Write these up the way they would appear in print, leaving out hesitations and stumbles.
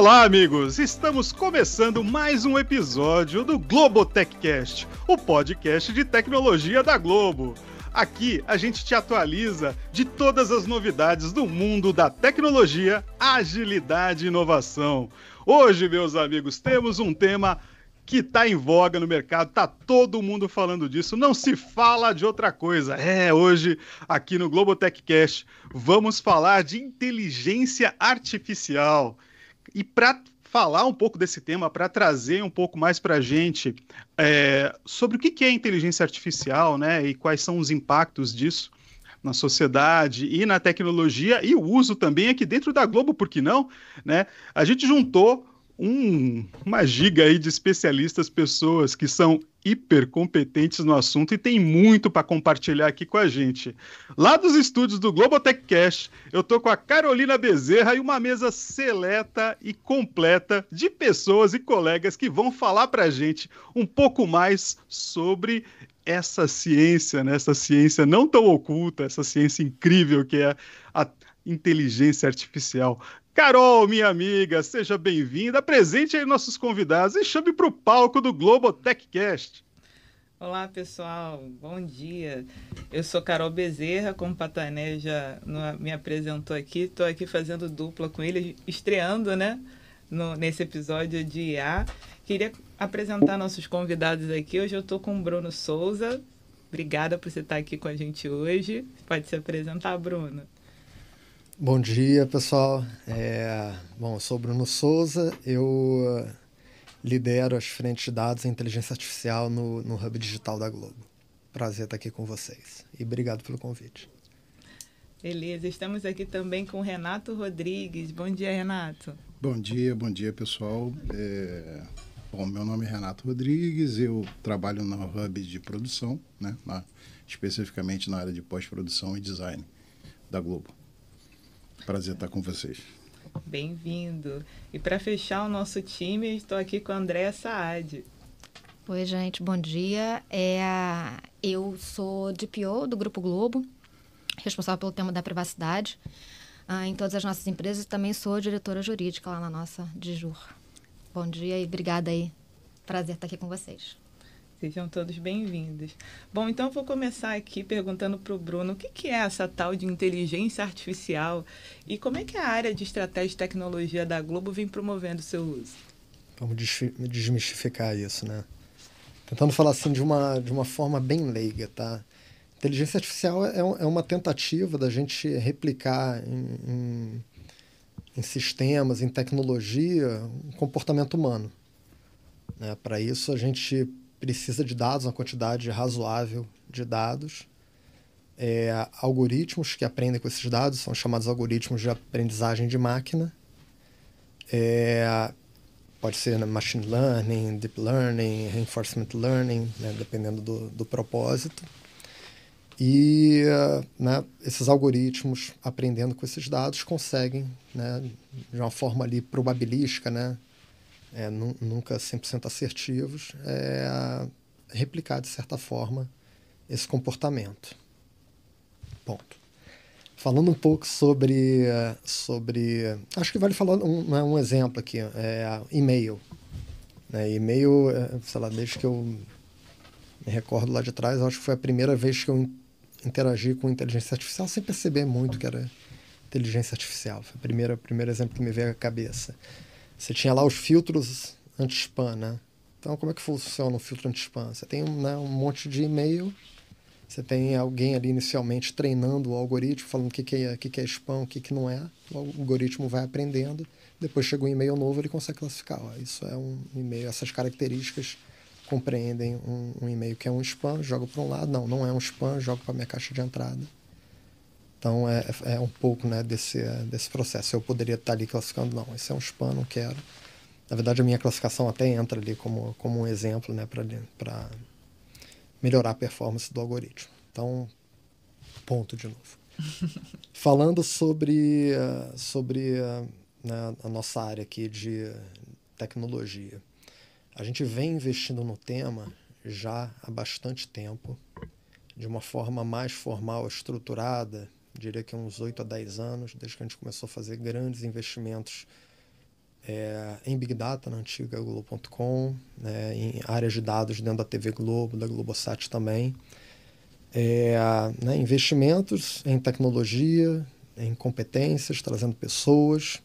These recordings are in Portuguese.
Olá, amigos! Estamos começando mais um episódio do Globotechcast, o podcast de tecnologia da Globo. Aqui a gente te atualiza de todas as novidades do mundo da tecnologia, agilidade e inovação. Hoje, meus amigos, temos um tema que está em voga no mercado, está todo mundo falando disso, não se fala de outra coisa. Hoje, aqui no Globotechcast, vamos falar de inteligência artificial. E para falar um pouco desse tema, para trazer um pouco mais para a gente sobre o que é inteligência artificial, né, e quais são os impactos disso na sociedade e na tecnologia, e o uso também aqui dentro da Globo, por que não? Né? A gente juntou uma giga aí de especialistas, pessoas que são hiper competentes no assunto e tem muito para compartilhar aqui com a gente. Lá dos estúdios do Globotechcast, eu tô com a Carolina Bezerra e uma mesa seleta e completa de pessoas e colegas que vão falar para a gente um pouco mais sobre essa ciência, né? Essa ciência não tão oculta, essa ciência incrível que é a inteligência artificial. Carol, minha amiga, seja bem-vinda. Apresente aí nossos convidados e chame para o palco do Globotechcast. Olá, pessoal. Bom dia. Eu sou Carol Bezerra, como o Patané já me apresentou aqui. Estou aqui fazendo dupla com ele, estreando, né, nesse episódio de IA. Queria apresentar nossos convidados aqui. Hoje eu estou com o Bruno Souza. Obrigada por você estar aqui com a gente hoje. Pode se apresentar, Bruno. Bom dia, pessoal. Eu sou o Bruno Souza, eu lidero as frentes de dados e inteligência artificial no Hub Digital da Globo. Prazer estar aqui com vocês e obrigado pelo convite. Beleza, estamos aqui também com o Renato Rodrigues. Bom dia, Renato. Bom dia, pessoal. Meu nome é Renato Rodrigues, eu trabalho no Hub de produção, né, especificamente na área de pós-produção e design da Globo. Prazer estar com vocês. Bem-vindo. E para fechar o nosso time, estou aqui com a Andréa Saad. Oi, gente, bom dia. Eu sou DPO do Grupo Globo, responsável pelo tema da privacidade em todas as nossas empresas. Também sou diretora jurídica lá na nossa Dijur. Bom dia e obrigada aí. Prazer estar aqui com vocês. Sejam todos bem-vindos. Bom, então eu vou começar aqui perguntando para o Bruno o que é essa tal de inteligência artificial e como é que a área de estratégia e tecnologia da Globo vem promovendo o seu uso? Vamos desmistificar isso, né? Tentando falar assim de uma forma bem leiga, tá? Inteligência artificial é uma tentativa da gente replicar em sistemas, em tecnologia, um comportamento humano, né? Para isso a gente precisa de dados, uma quantidade razoável de dados, algoritmos que aprendem com esses dados, são chamados algoritmos de aprendizagem de máquina, pode ser machine learning, deep learning, reinforcement learning, né, dependendo do propósito. E esses algoritmos, aprendendo com esses dados, conseguem, né, de uma forma ali probabilística, né, nunca 100% assertivos, replicar, de certa forma, esse comportamento. Ponto. Falando um pouco sobre acho que vale falar um exemplo aqui, e-mail. E-mail, sei lá, desde que eu me recordo lá de trás, acho que foi a primeira vez que eu interagi com inteligência artificial sem perceber muito que era inteligência artificial. Foi o primeiro exemplo que me veio à cabeça. Você tinha lá os filtros anti-spam, né? Então, como é que funciona um filtro anti-spam? Você tem um monte de e-mail, você tem alguém ali inicialmente treinando o algoritmo, falando o que é spam, o que não é. O algoritmo vai aprendendo, depois chega um e-mail novo, ele consegue classificar. Isso é um e-mail, essas características compreendem um e-mail que é um spam, joga para um lado, não é um spam, joga para a minha caixa de entrada. Então, é um pouco, né, desse processo. Eu poderia estar ali classificando, não, esse é um spam, não quero. Na verdade, a minha classificação até entra ali como um exemplo, né, para melhorar a performance do algoritmo. Então, ponto de novo. Falando sobre né, a nossa área aqui de tecnologia. A gente vem investindo no tema já há bastante tempo, de uma forma mais formal, estruturada, diria que uns 8 a 10 anos, desde que a gente começou a fazer grandes investimentos em Big Data, na antiga Globo.com, né, em áreas de dados dentro da TV Globo, da Globosat também. Né, investimentos em tecnologia, em competências, trazendo pessoas.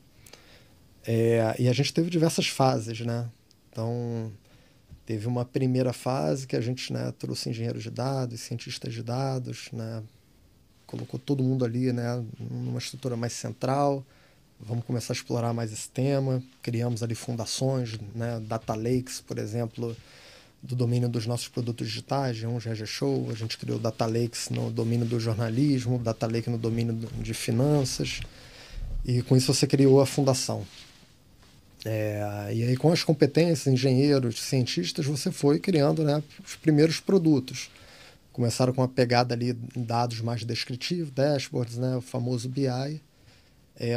E a gente teve diversas fases, né? Então, teve uma primeira fase que a gente, né, trouxe engenheiros de dados, cientistas de dados, né, colocou todo mundo ali, né, numa estrutura mais central. Vamos começar a explorar mais esse tema. Criamos ali fundações, né, data lakes, por exemplo, do domínio dos nossos produtos digitais, GG Show. A gente criou data lakes no domínio do jornalismo, data lake no domínio de finanças. E com isso você criou a fundação. E aí com as competências, engenheiros, cientistas, você foi criando, né, os primeiros produtos. Começaram com uma pegada ali em dados mais descritivos, dashboards, né, o famoso BI,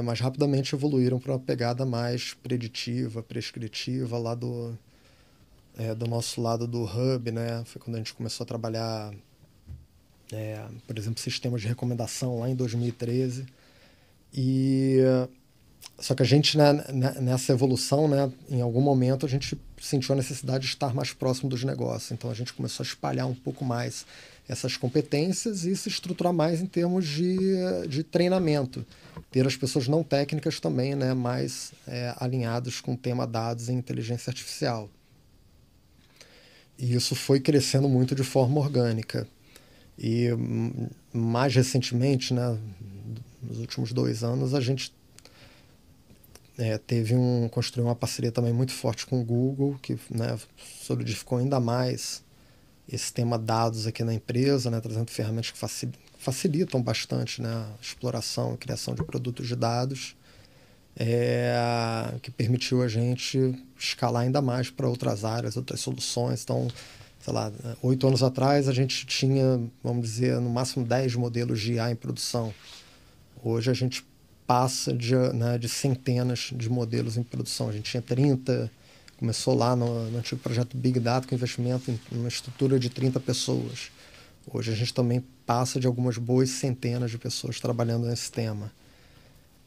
mas rapidamente evoluíram para uma pegada mais preditiva, prescritiva, lá do nosso lado do Hub, né? Foi quando a gente começou a trabalhar, por exemplo, sistemas de recomendação lá em 2013. Só que a gente, né, nessa evolução, né, em algum momento a gente sentiu a necessidade de estar mais próximo dos negócios. Então a gente começou a espalhar um pouco mais essas competências e se estruturar mais em termos de treinamento. Ter as pessoas não técnicas também, né, mais alinhadas com o tema dados e inteligência artificial. E isso foi crescendo muito de forma orgânica. E mais recentemente, né, nos últimos 2 anos, a gente construiu uma parceria também muito forte com o Google, que, né, solidificou ainda mais esse tema dados aqui na empresa, né, trazendo ferramentas que facilitam bastante, né, a exploração e criação de produtos de dados, que permitiu a gente escalar ainda mais para outras áreas, outras soluções. Então, sei lá, 8 anos atrás a gente tinha, vamos dizer, no máximo 10 modelos de IA em produção. Hoje a gente passa de centenas de modelos em produção. A gente tinha 30, começou lá no antigo projeto Big Data, com investimento em uma estrutura de 30 pessoas. Hoje a gente também passa de algumas boas centenas de pessoas trabalhando nesse tema.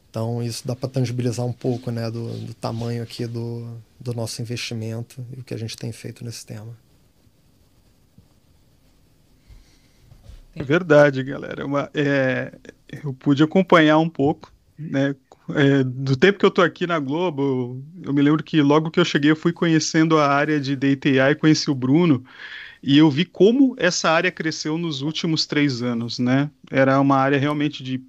Então isso dá para tangibilizar um pouco, né, do tamanho aqui do nosso investimento e o que a gente tem feito nesse tema. É verdade, galera. Eu pude acompanhar um pouco, né? Do tempo que eu tô aqui na Globo, eu me lembro que logo que eu cheguei eu fui conhecendo a área de Data AI, conheci o Bruno, e eu vi como essa área cresceu nos últimos 3 anos, né? Era uma área realmente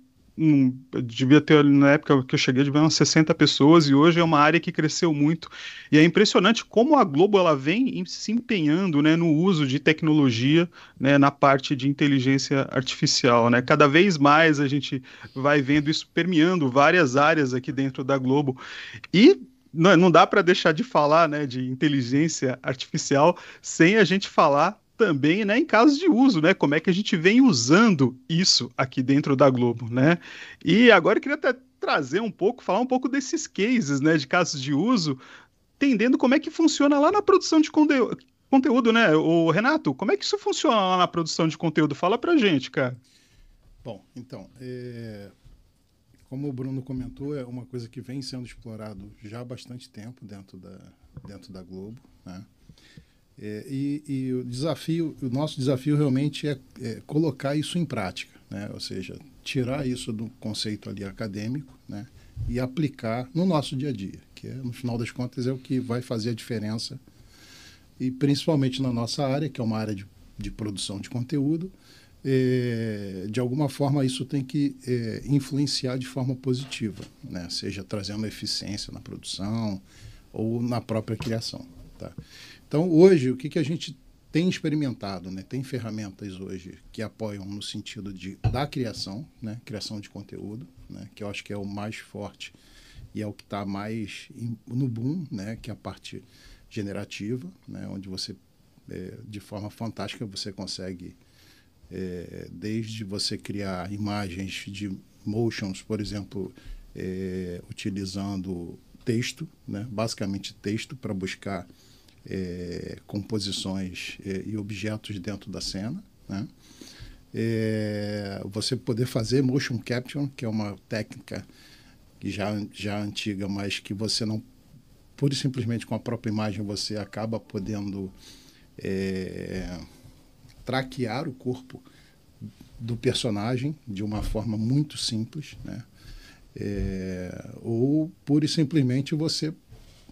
devia ter, na época que eu cheguei, devia ter umas 60 pessoas, e hoje é uma área que cresceu muito. E é impressionante como a Globo ela vem se empenhando, né, no uso de tecnologia, né, na parte de inteligência artificial, né? Cada vez mais a gente vai vendo isso permeando várias áreas aqui dentro da Globo. E não dá para deixar de falar, né, de inteligência artificial sem a gente falar também, né, em casos de uso, né, como é que a gente vem usando isso aqui dentro da Globo, né? E agora eu queria até trazer falar um pouco desses cases, né, de casos de uso, entendendo como é que funciona lá na produção de conteúdo, né? O Renato, como é que isso funciona lá na produção de conteúdo? Fala pra gente, cara. Bom, então, como o Bruno comentou, é uma coisa que vem sendo explorado já há bastante tempo dentro da Globo, né? E o nosso desafio realmente é colocar isso em prática, né? Ou seja, tirar isso do conceito ali acadêmico, né, e aplicar no nosso dia a dia, que no final das contas é o que vai fazer a diferença, e principalmente na nossa área, que é uma área de produção de conteúdo. De alguma forma isso tem que influenciar de forma positiva, né? Seja trazendo eficiência na produção ou na própria criação, tá? Então hoje o que a gente tem experimentado, né? Tem ferramentas hoje que apoiam no sentido da criação, né? Criação de conteúdo, né? Que eu acho que é o mais forte e é o que está mais no boom, né? Que é a parte generativa, né? Onde você de forma fantástica você consegue desde você criar imagens de motions, por exemplo, utilizando texto, né? Basicamente texto para buscar composições e objetos dentro da cena, né? Você poder fazer motion capture, que é uma técnica que já antiga, mas que você não pura e simplesmente com a própria imagem você acaba podendo traquear o corpo do personagem de uma forma muito simples, né? Ou pura e simplesmente você,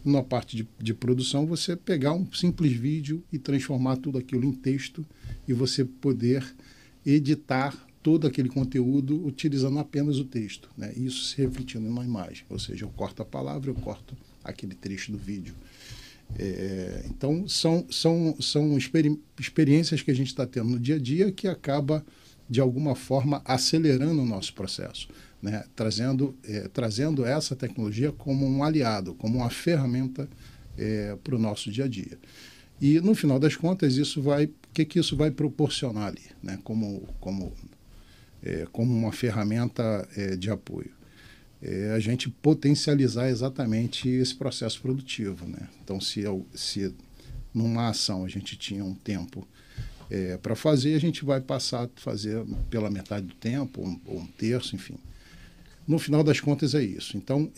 na parte de produção, você pegar um simples vídeo e transformar tudo aquilo em texto e você poder editar todo aquele conteúdo utilizando apenas o texto, né? Isso se refletindo numa imagem, ou seja, eu corto a palavra, eu corto aquele trecho do vídeo. Então, são experiências que a gente está tendo no dia a dia que acaba, de alguma forma, acelerando o nosso processo, né? Trazendo essa tecnologia como um aliado, como uma ferramenta para o nosso dia a dia. E, no final das contas, o que isso vai proporcionar ali, né? Como uma ferramenta de apoio. A gente potencializar exatamente esse processo produtivo, né? Então, se numa ação a gente tinha um tempo para fazer, a gente vai passar a fazer pela metade do tempo, ou um terço, enfim. No final das contas é isso. Então,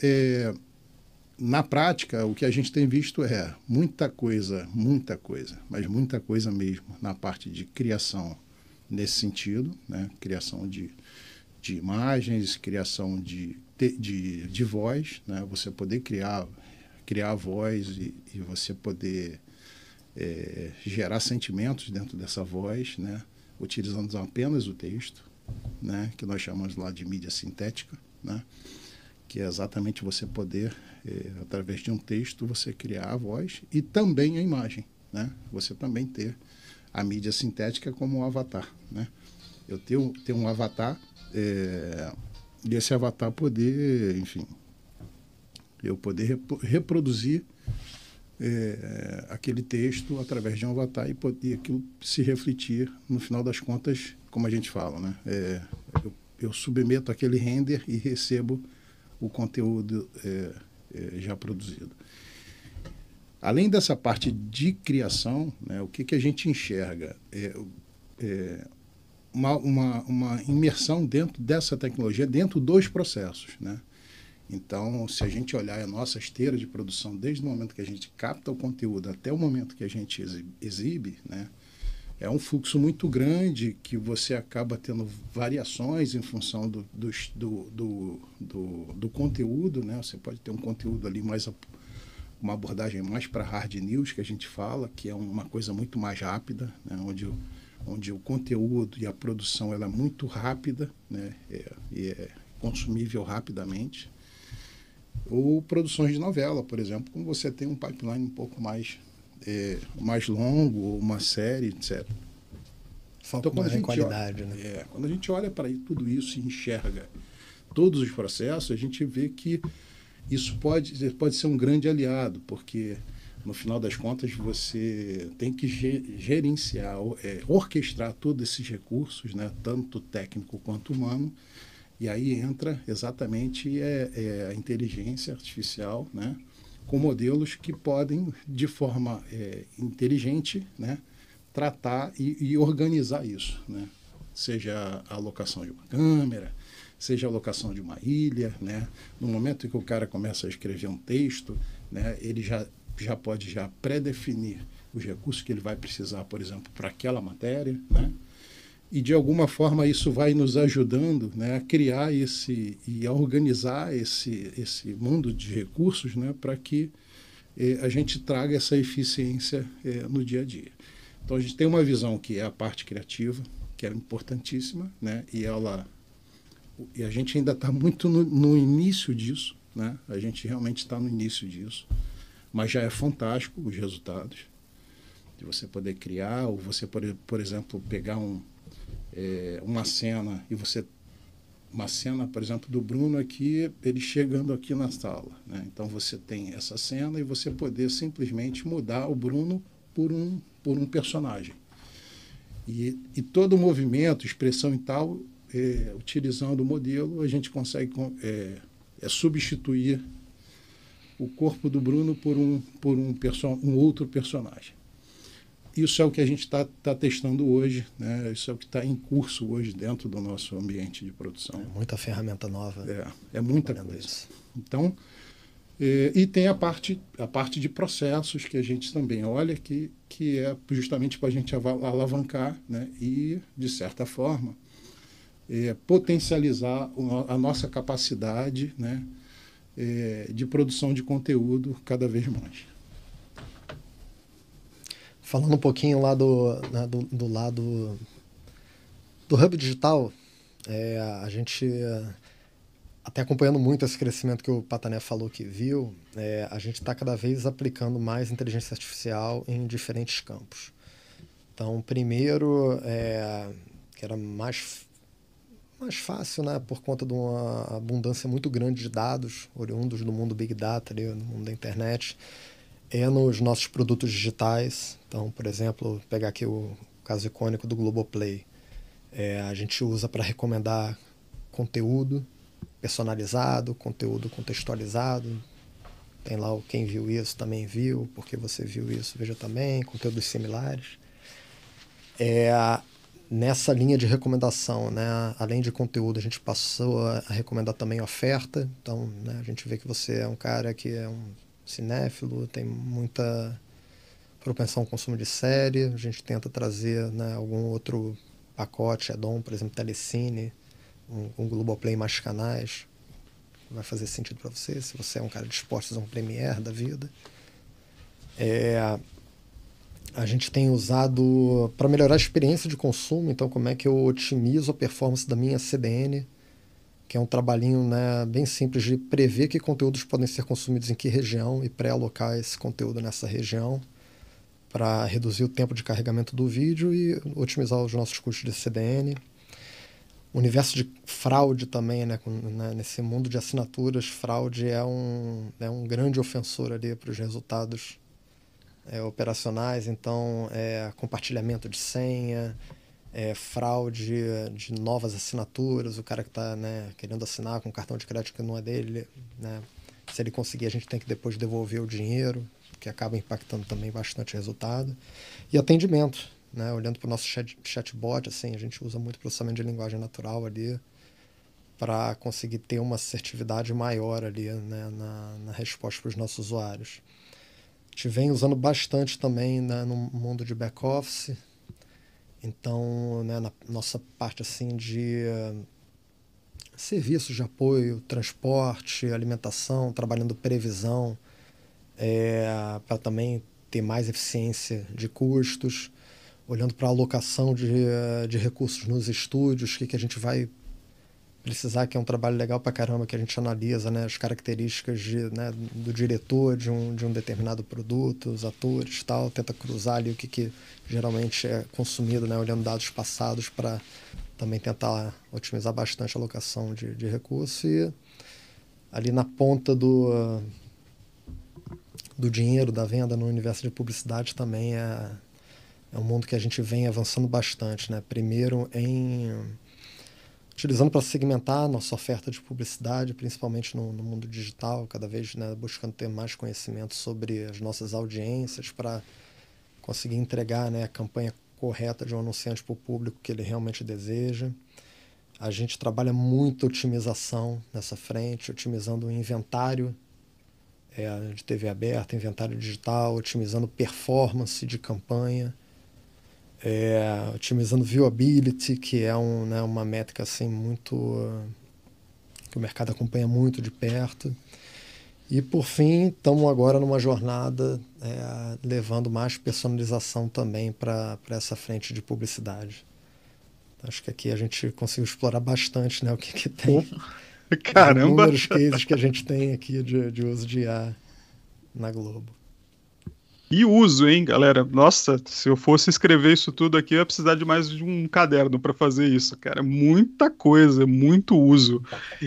na prática, o que a gente tem visto é muita coisa, mas muita coisa mesmo na parte de criação nesse sentido, né? Criação de imagens, criação de voz, né? Você poder criar a voz e você poder gerar sentimentos dentro dessa voz, né? Utilizando apenas o texto, né? Que nós chamamos lá de mídia sintética, né? Que é exatamente você poder, através de um texto, você criar a voz e também a imagem, né? Você também ter a mídia sintética como um avatar, né? Eu ter um avatar e esse avatar poder, enfim, eu poder reproduzir aquele texto através de um avatar e poder aquilo se refletir, no final das contas, como a gente fala, né? Eu submeto aquele render e recebo o conteúdo já produzido. Além dessa parte de criação, né, o que a gente enxerga? Uma imersão dentro dessa tecnologia, dentro dos processos, né? Então, se a gente olhar a nossa esteira de produção, desde o momento que a gente capta o conteúdo até o momento que a gente exibe, né, é um fluxo muito grande que você acaba tendo variações em função do conteúdo, né? Você pode ter um conteúdo ali uma abordagem mais para hard news, que a gente fala, que é uma coisa muito mais rápida, né? Onde o conteúdo e a produção ela é muito rápida, né? E é consumível rapidamente. Ou produções de novela, por exemplo, como você tem um pipeline um pouco mais longo, ou uma série, etc. Foco então, mais em qualidade, né? Quando a gente olha para tudo isso e enxerga todos os processos, a gente vê que isso pode ser um grande aliado, porque, no final das contas, você tem que gerenciar, orquestrar todos esses recursos, né, tanto técnico quanto humano, e aí entra exatamente a inteligência artificial, né, com modelos que podem, de forma inteligente, né, tratar e organizar isso, né, seja a alocação de uma câmera, seja a alocação de uma ilha, né, no momento em que o cara começa a escrever um texto, né, ele já pode pré-definir os recursos que ele vai precisar, por exemplo, para aquela matéria, né? E, de alguma forma, isso vai nos ajudando, né, a criar e a organizar esse mundo de recursos, né, para que a gente traga essa eficiência no dia a dia. Então, a gente tem uma visão que é a parte criativa, que é importantíssima, né, e a gente ainda está muito no início disso, né? A gente realmente está no início disso. Mas já é fantástico os resultados de você poder criar, ou você, por exemplo, pegar uma cena e uma cena, por exemplo, do Bruno aqui, ele chegando aqui na sala, né? Então você tem essa cena e você poder simplesmente mudar o Bruno por um personagem. E todo o movimento, expressão e tal, utilizando o modelo, a gente consegue substituir o corpo do Bruno por um outro personagem. Isso é o que a gente está testando hoje, né? Isso é o que está em curso hoje dentro do nosso ambiente de produção. É muita ferramenta nova. É muita coisa. Isso. Então, E tem a parte de processos que a gente também olha, que é justamente para a gente alavancar, né, e, de certa forma, potencializar a nossa capacidade, né, de produção de conteúdo cada vez mais. Falando um pouquinho lá do lado do Hub Digital, a gente, até acompanhando muito esse crescimento que o Patané falou que viu, a gente está cada vez aplicando mais inteligência artificial em diferentes campos. Então, primeiro, que era mais fácil, né, por conta de uma abundância muito grande de dados oriundos do mundo Big Data, ali, no mundo da internet, nos nossos produtos digitais. Então, por exemplo, pegar aqui o caso icônico do Globoplay. A gente usa para recomendar conteúdo personalizado, conteúdo contextualizado. Tem lá o quem viu isso também viu, porque você viu isso, veja também, conteúdos similares. Nessa linha de recomendação, né, além de conteúdo, a gente passou a recomendar também oferta. Então, né, a gente vê que você é um cara que é um cinéfilo, tem muita propensão ao consumo de série. A gente tenta trazer, né, algum outro pacote, add-on, por exemplo, Telecine, um Globoplay mais canais. Vai fazer sentido para você, se você é um cara disposto a usar um Premiere da vida. A gente tem usado para melhorar a experiência de consumo. Então, como é que eu otimizo a performance da minha CDN, que é um trabalhinho, né, bem simples de prever que conteúdos podem ser consumidos em que região e pré-alocar esse conteúdo nessa região para reduzir o tempo de carregamento do vídeo e otimizar os nossos custos de CDN. O universo de fraude também, né, nesse mundo de assinaturas, fraude é um grande ofensor ali para os resultados operacionais. Então, compartilhamento de senha, fraude de novas assinaturas, o cara que está, né, querendo assinar com um cartão de crédito que não é dele, né, se ele conseguir, a gente tem que depois devolver o dinheiro, que acaba impactando também bastante o resultado. E atendimento, né, olhando para o nosso chatbot, assim, a gente usa muito processamento de linguagem natural ali para conseguir ter uma assertividade maior ali, né, na resposta para os nossos usuários. A gente vem usando bastante também, né, no mundo de back-office. Então, né, na nossa parte assim, de serviços de apoio, transporte, alimentação, trabalhando previsão, para também ter mais eficiência de custos, olhando para a alocação de recursos nos estúdios, que a gente vai precisar, que é um trabalho legal pra caramba, que a gente analisa, né, as características né, do diretor de um determinado produto, os atores e tal, tenta cruzar ali o que geralmente é consumido, né, olhando dados passados para também tentar otimizar bastante a alocação de recursos. E ali na ponta do dinheiro, da venda no universo de publicidade também é um mundo que a gente vem avançando bastante, né? Primeiro utilizando para segmentar a nossa oferta de publicidade, principalmente no mundo digital, cada vez, né, buscando ter mais conhecimento sobre as nossas audiências para conseguir entregar, né, a campanha correta de um anunciante para o público que ele realmente deseja. A gente trabalha muito otimização nessa frente, otimizando o inventário de TV aberta, inventário digital, otimizando performance de campanha, otimizando viewability, que é uma métrica assim, muito que o mercado acompanha muito de perto. E, por fim, estamos agora numa jornada levando mais personalização também para essa frente de publicidade. Acho que aqui a gente conseguiu explorar bastante, né, o que tem. Caramba! Inúmeros cases que a gente tem aqui de uso de IA na Globo. E uso, hein, galera? Nossa, se eu fosse escrever isso tudo aqui, eu ia precisar de mais de um caderno para fazer isso, cara. Muita coisa, muito uso.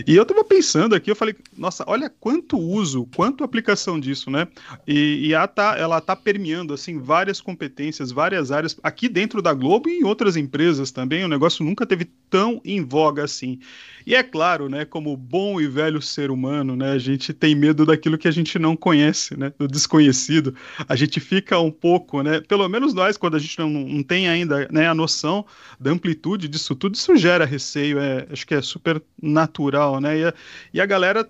E eu tava pensando aqui, eu falei, nossa, olha quanto uso, quanto aplicação disso, né? E ela tá permeando, assim, várias competências, várias áreas, aqui dentro da Globo e em outras empresas também. O negócio nunca teve tão em voga assim. E é claro, né, como bom e velho ser humano, né, a gente tem medo daquilo que a gente não conhece, né, do desconhecido. A gente fica um pouco, né, pelo menos nós, quando a gente não tem ainda, né, a noção da amplitude disso tudo, isso gera receio, acho que é super natural, né, e a galera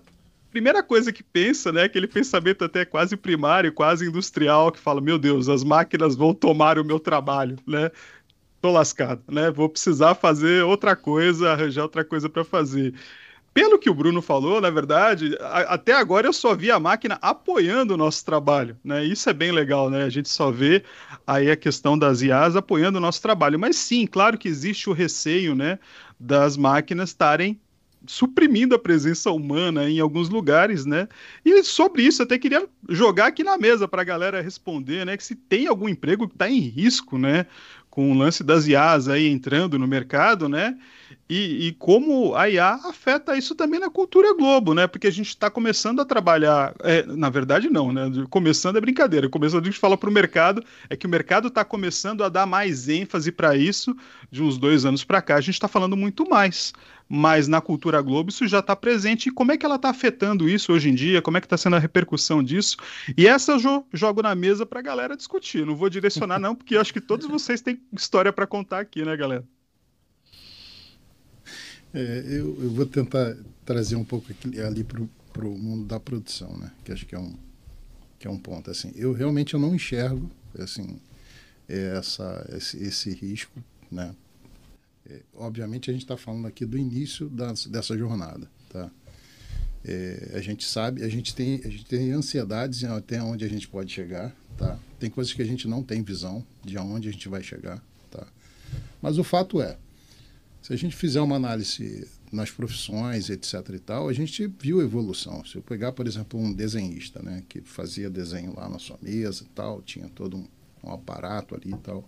primeira coisa que pensa, né, aquele pensamento até quase primário, quase industrial, que fala, meu Deus, as máquinas vão tomar o meu trabalho, né? Tô lascado, né? Vou precisar fazer outra coisa, arranjar outra coisa para fazer. Pelo que o Bruno falou, na verdade, até agora eu só vi a máquina apoiando o nosso trabalho, né? Isso é bem legal, né? A gente só vê aí a questão das IAs apoiando o nosso trabalho. Mas sim, claro que existe o receio, né, das máquinas estarem suprimindo a presença humana em alguns lugares, né? E sobre isso, eu até queria jogar aqui na mesa para a galera responder, né? Que se tem algum emprego que está em risco, né? Com o lance das IAs aí entrando no mercado, né? E como a IA afeta isso também na cultura Globo, né? Porque a gente está começando a trabalhar. Na verdade, não, né? Começando é brincadeira. Começando, a gente fala para o mercado, é que o mercado está começando a dar mais ênfase para isso de uns 2 anos para cá. A gente está falando muito mais. Mas na cultura Globo isso já está presente. E como é que ela está afetando isso hoje em dia? Como é que está sendo a repercussão disso? E essa eu jogo na mesa para a galera discutir. Não vou direcionar, não, porque eu acho que todos vocês têm história para contar aqui, né, galera? Eu vou tentar trazer um pouco ali para o mundo da produção, né? Que acho que é um ponto. Assim, eu realmente não enxergo assim, esse risco, né? Obviamente a gente está falando aqui do início dessa jornada, tá? A gente sabe, a gente tem ansiedades até onde a gente pode chegar, tá? Tem coisas que a gente não tem visão de aonde a gente vai chegar, tá? Mas o fato é, se a gente fizer uma análise nas profissões, etc. e tal, a gente viu evolução. Se eu pegar, por exemplo, um desenhista, né, que fazia desenho lá na sua mesa e tal, tinha todo um aparato ali e tal,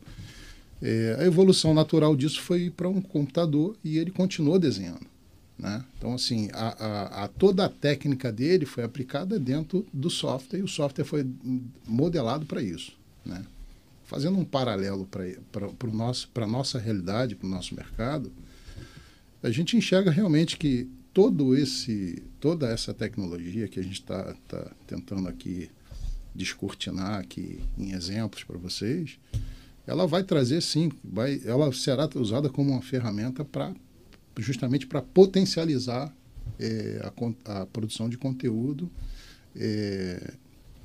a evolução natural disso foi para um computador e ele continuou desenhando, né? Então, assim, toda a técnica dele foi aplicada dentro do software e o software foi modelado para isso, né? Fazendo um paralelo para a nossa realidade, para o nosso mercado, a gente enxerga realmente que toda essa tecnologia que a gente está tentando aqui descortinar aqui em exemplos para vocês, ela vai trazer sim, ela será usada como uma ferramenta justamente para potencializar a produção de conteúdo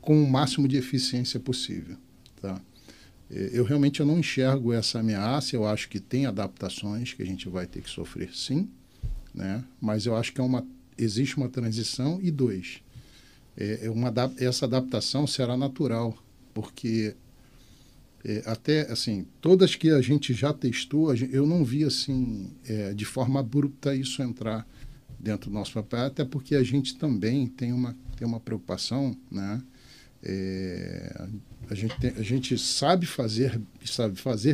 com o máximo de eficiência possível, tá? Eu realmente não enxergo essa ameaça, eu acho que tem adaptações que a gente vai ter que sofrer sim, né? Mas eu acho que existe uma transição e essa adaptação será natural, porque até assim, todas que a gente já testou, eu não vi assim, de forma abrupta isso entrar dentro do nosso papel, até porque a gente também tem uma preocupação, né? A gente sabe fazer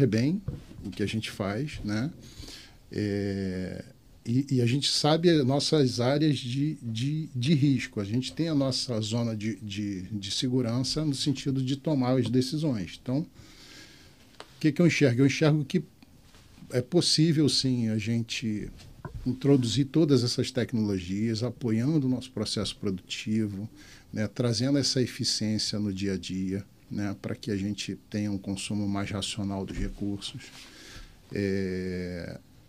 bem o que a gente faz, né? E a gente sabe as nossas áreas de risco. A gente tem a nossa zona de segurança no sentido de tomar as decisões. Então, o que eu enxergo? Eu enxergo que é possível, sim, a gente introduzir todas essas tecnologias, apoiando o nosso processo produtivo, né, trazendo essa eficiência no dia a dia, né, para que a gente tenha um consumo mais racional dos recursos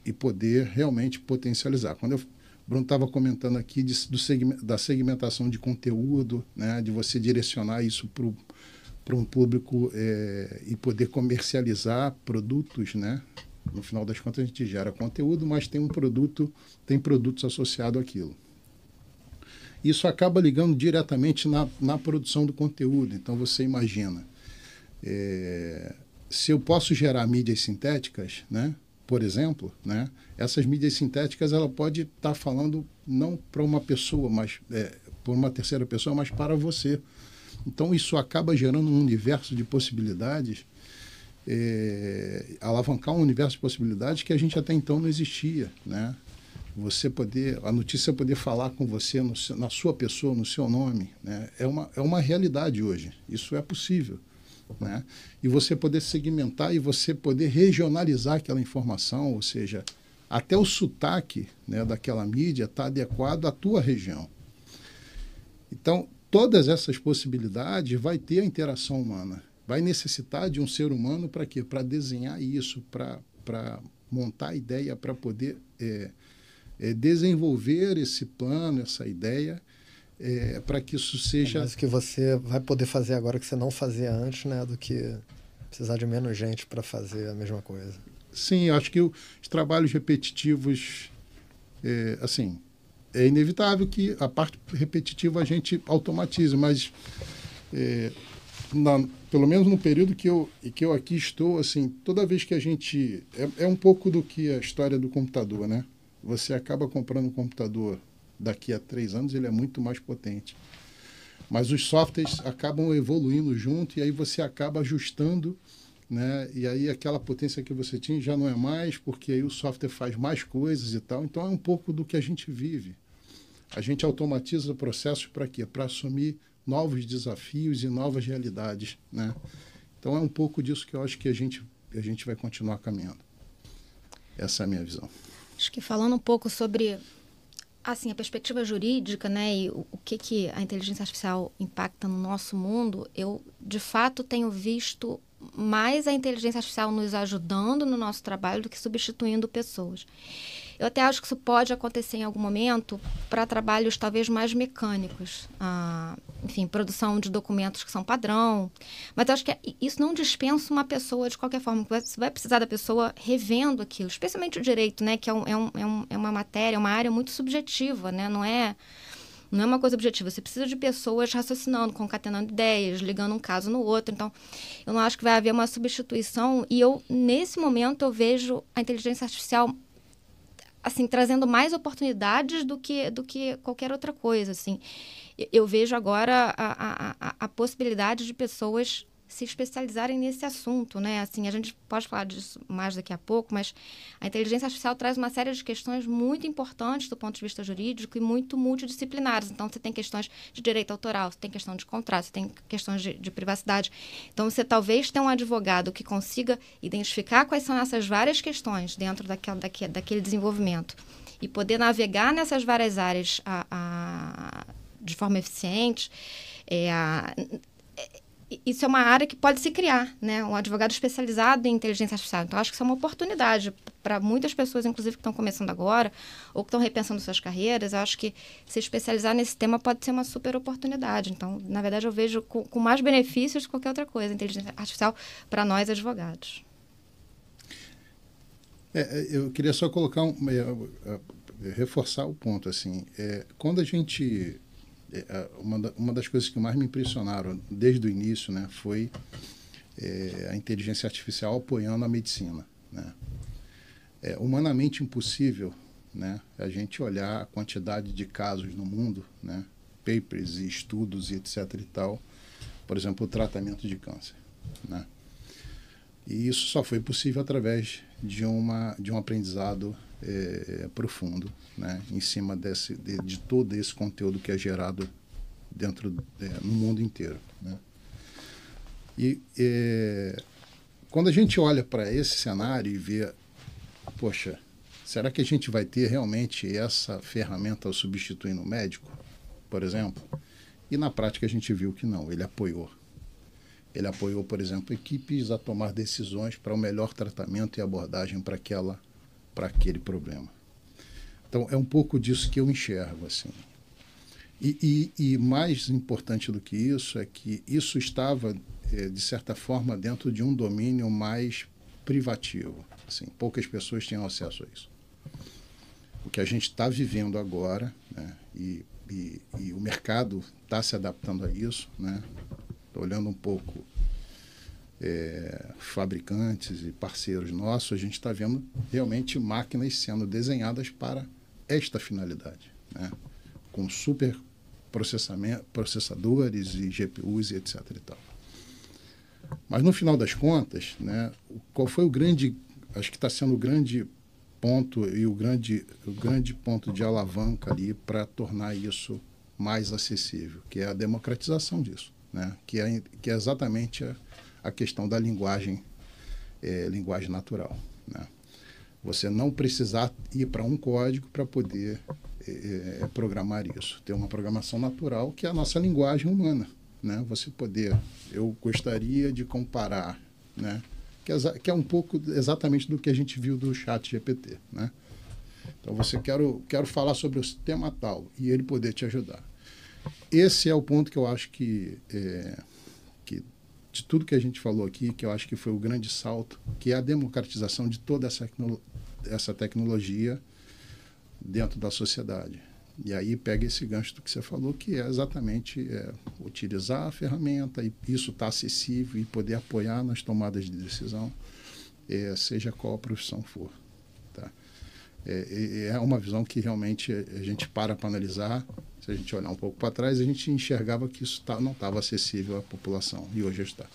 e poder realmente potencializar. Quando o Bruno estava comentando aqui da segmentação de conteúdo, né, de você direcionar isso para um público e poder comercializar produtos, né? No final das contas a gente gera conteúdo, mas tem produtos associados àquilo. Isso acaba ligando diretamente na produção do conteúdo. Então, você imagina, se eu posso gerar mídias sintéticas, né, por exemplo, né, essas mídias sintéticas ela pode estar falando não para uma pessoa, mas por uma terceira pessoa, mas para você. Então, isso acaba gerando um universo de possibilidades, alavancar um universo de possibilidades que a gente até então não existia, né? A notícia poder falar com você na sua pessoa, no seu nome, né? É uma realidade hoje. Isso é possível, né? E você poder segmentar e você poder regionalizar aquela informação, ou seja, até o sotaque, né, daquela mídia está adequado à tua região. Então, todas essas possibilidades vai ter a interação humana. Vai necessitar de um ser humano para quê? Para desenhar isso, para montar a ideia, para poder desenvolver esse plano, essa ideia, para que isso seja... Mas o que você vai poder fazer agora que você não fazia antes, né, do que precisar de menos gente para fazer a mesma coisa. Sim, eu acho que os trabalhos repetitivos, assim, é inevitável que a parte repetitiva a gente automatize, mas pelo menos no período que eu aqui estou, assim, toda vez que a gente... É um pouco do que a história do computador, né? Você acaba comprando um computador daqui a 3 anos, ele é muito mais potente. Mas os softwares acabam evoluindo junto e aí você acaba ajustando, né? E aí aquela potência que você tinha já não é mais, porque aí o software faz mais coisas e tal. Então é um pouco do que a gente vive. A gente automatiza processos para quê? Para assumir novos desafios e novas realidades, né? Então é um pouco disso que eu acho que a gente vai continuar caminhando. Essa é a minha visão. Acho que falando um pouco sobre assim, a perspectiva jurídica, né, e o que a inteligência artificial impacta no nosso mundo, eu, de fato, tenho visto mais a inteligência artificial nos ajudando no nosso trabalho do que substituindo pessoas. Eu até acho que isso pode acontecer em algum momento para trabalhos talvez mais mecânicos. Enfim, produção de documentos que são padrão. Mas eu acho que isso não dispensa uma pessoa de qualquer forma. Você vai precisar da pessoa revendo aquilo, especialmente o direito, né? Que é uma matéria, uma área muito subjetiva, né? Não é uma coisa objetiva. Você precisa de pessoas raciocinando, concatenando ideias, ligando um caso no outro. Então, eu não acho que vai haver uma substituição. E nesse momento, eu vejo a inteligência artificial assim, trazendo mais oportunidades do que qualquer outra coisa, assim. Eu vejo agora a possibilidade de pessoas se especializarem nesse assunto, né? Assim, a gente pode falar disso mais daqui a pouco, mas a inteligência artificial traz uma série de questões muito importantes do ponto de vista jurídico e muito multidisciplinares. Então, você tem questões de direito autoral, você tem questão de contrato, você tem questões de privacidade. Então, você talvez tenha um advogado que consiga identificar quais são essas várias questões dentro daquele desenvolvimento e poder navegar nessas várias áreas de forma eficiente. Isso é uma área que pode se criar, né? Um advogado especializado em inteligência artificial. Então, acho que isso é uma oportunidade para muitas pessoas, inclusive, que estão começando agora ou que estão repensando suas carreiras. Eu acho que se especializar nesse tema pode ser uma super oportunidade. Então, na verdade, eu vejo com mais benefícios do que qualquer outra coisa, a inteligência artificial para nós, advogados. Eu queria só colocar reforçar o ponto, assim. Quando a gente... Uma das coisas que mais me impressionaram desde o início, né, foi a inteligência artificial apoiando a medicina, né? É humanamente impossível, né, a gente olhar a quantidade de casos no mundo, né, papers e estudos e etc. e tal, por exemplo, o tratamento de câncer, né? E isso só foi possível através de um aprendizado profundo, né, em cima de todo esse conteúdo que é gerado no mundo inteiro, né? E quando a gente olha para esse cenário e vê, poxa, será que a gente vai ter realmente essa ferramenta substituindo o médico, por exemplo? E na prática a gente viu que não, ele apoiou. Ele apoiou, por exemplo, equipes a tomar decisões para o melhor tratamento e abordagem para aquele problema. Então, é um pouco disso que eu enxergo, assim. E mais importante do que isso é que isso estava, de certa forma, dentro de um domínio mais privativo. Assim, poucas pessoas tinham acesso a isso. O que a gente está vivendo agora, né, e o mercado está se adaptando a isso, né? Estou olhando um pouco fabricantes e parceiros nossos, a gente está vendo realmente máquinas sendo desenhadas para esta finalidade, né? Com super processadores e GPUs e etc. e tal. Mas no final das contas, né, qual foi o grande, acho que está sendo o grande ponto e o grande ponto de alavanca ali para tornar isso mais acessível, que é a democratização disso, né? Que é exatamente a questão da linguagem natural, né? Você não precisar ir para um código para poder programar isso. Ter uma programação natural, que é a nossa linguagem humana, né? Você poder... Eu gostaria de comparar, né? Que é um pouco exatamente do que a gente viu do ChatGPT, né? Então, você quero falar sobre o tema tal e ele poder te ajudar. esse é o ponto que eu acho que de tudo que a gente falou aqui, que eu acho que foi o grande salto, que é a democratização de toda essa tecnologia dentro da sociedade. E aí pega esse gancho do que você falou, que é exatamente utilizar a ferramenta, e isso está acessível, e poder apoiar nas tomadas de decisão, seja qual a profissão for. Tá? É uma visão que realmente a gente para analisar. Se a gente olhar um pouco para trás, a gente enxergava que isso não estava acessível à população, e hoje está.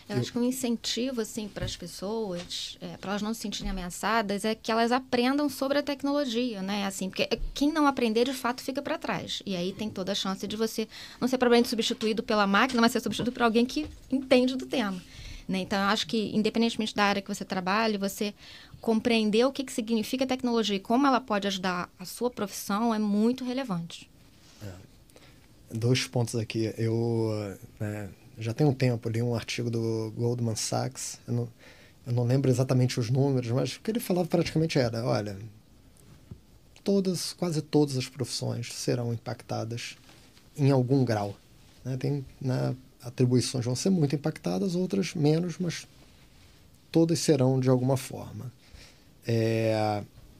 Eu acho que um incentivo assim, para as pessoas, para elas não se sentirem ameaçadas, é que elas aprendam sobre a tecnologia, né? Assim, porque quem não aprender, de fato, fica para trás. E aí tem toda a chance de você não ser provavelmente substituído pela máquina, mas ser substituído por alguém que entende do tema. Né? Então, eu acho que, independentemente da área que você trabalhe, você compreender o que significa a tecnologia e como ela pode ajudar a sua profissão é muito relevante. 2 pontos aqui. Eu já tem um tempo li um artigo do Goldman Sachs, eu não lembro exatamente os números, mas o que ele falava praticamente era, olha, quase todas as profissões serão impactadas em algum grau. Né? Atribuições vão ser muito impactadas, outras menos, mas todas serão de alguma forma.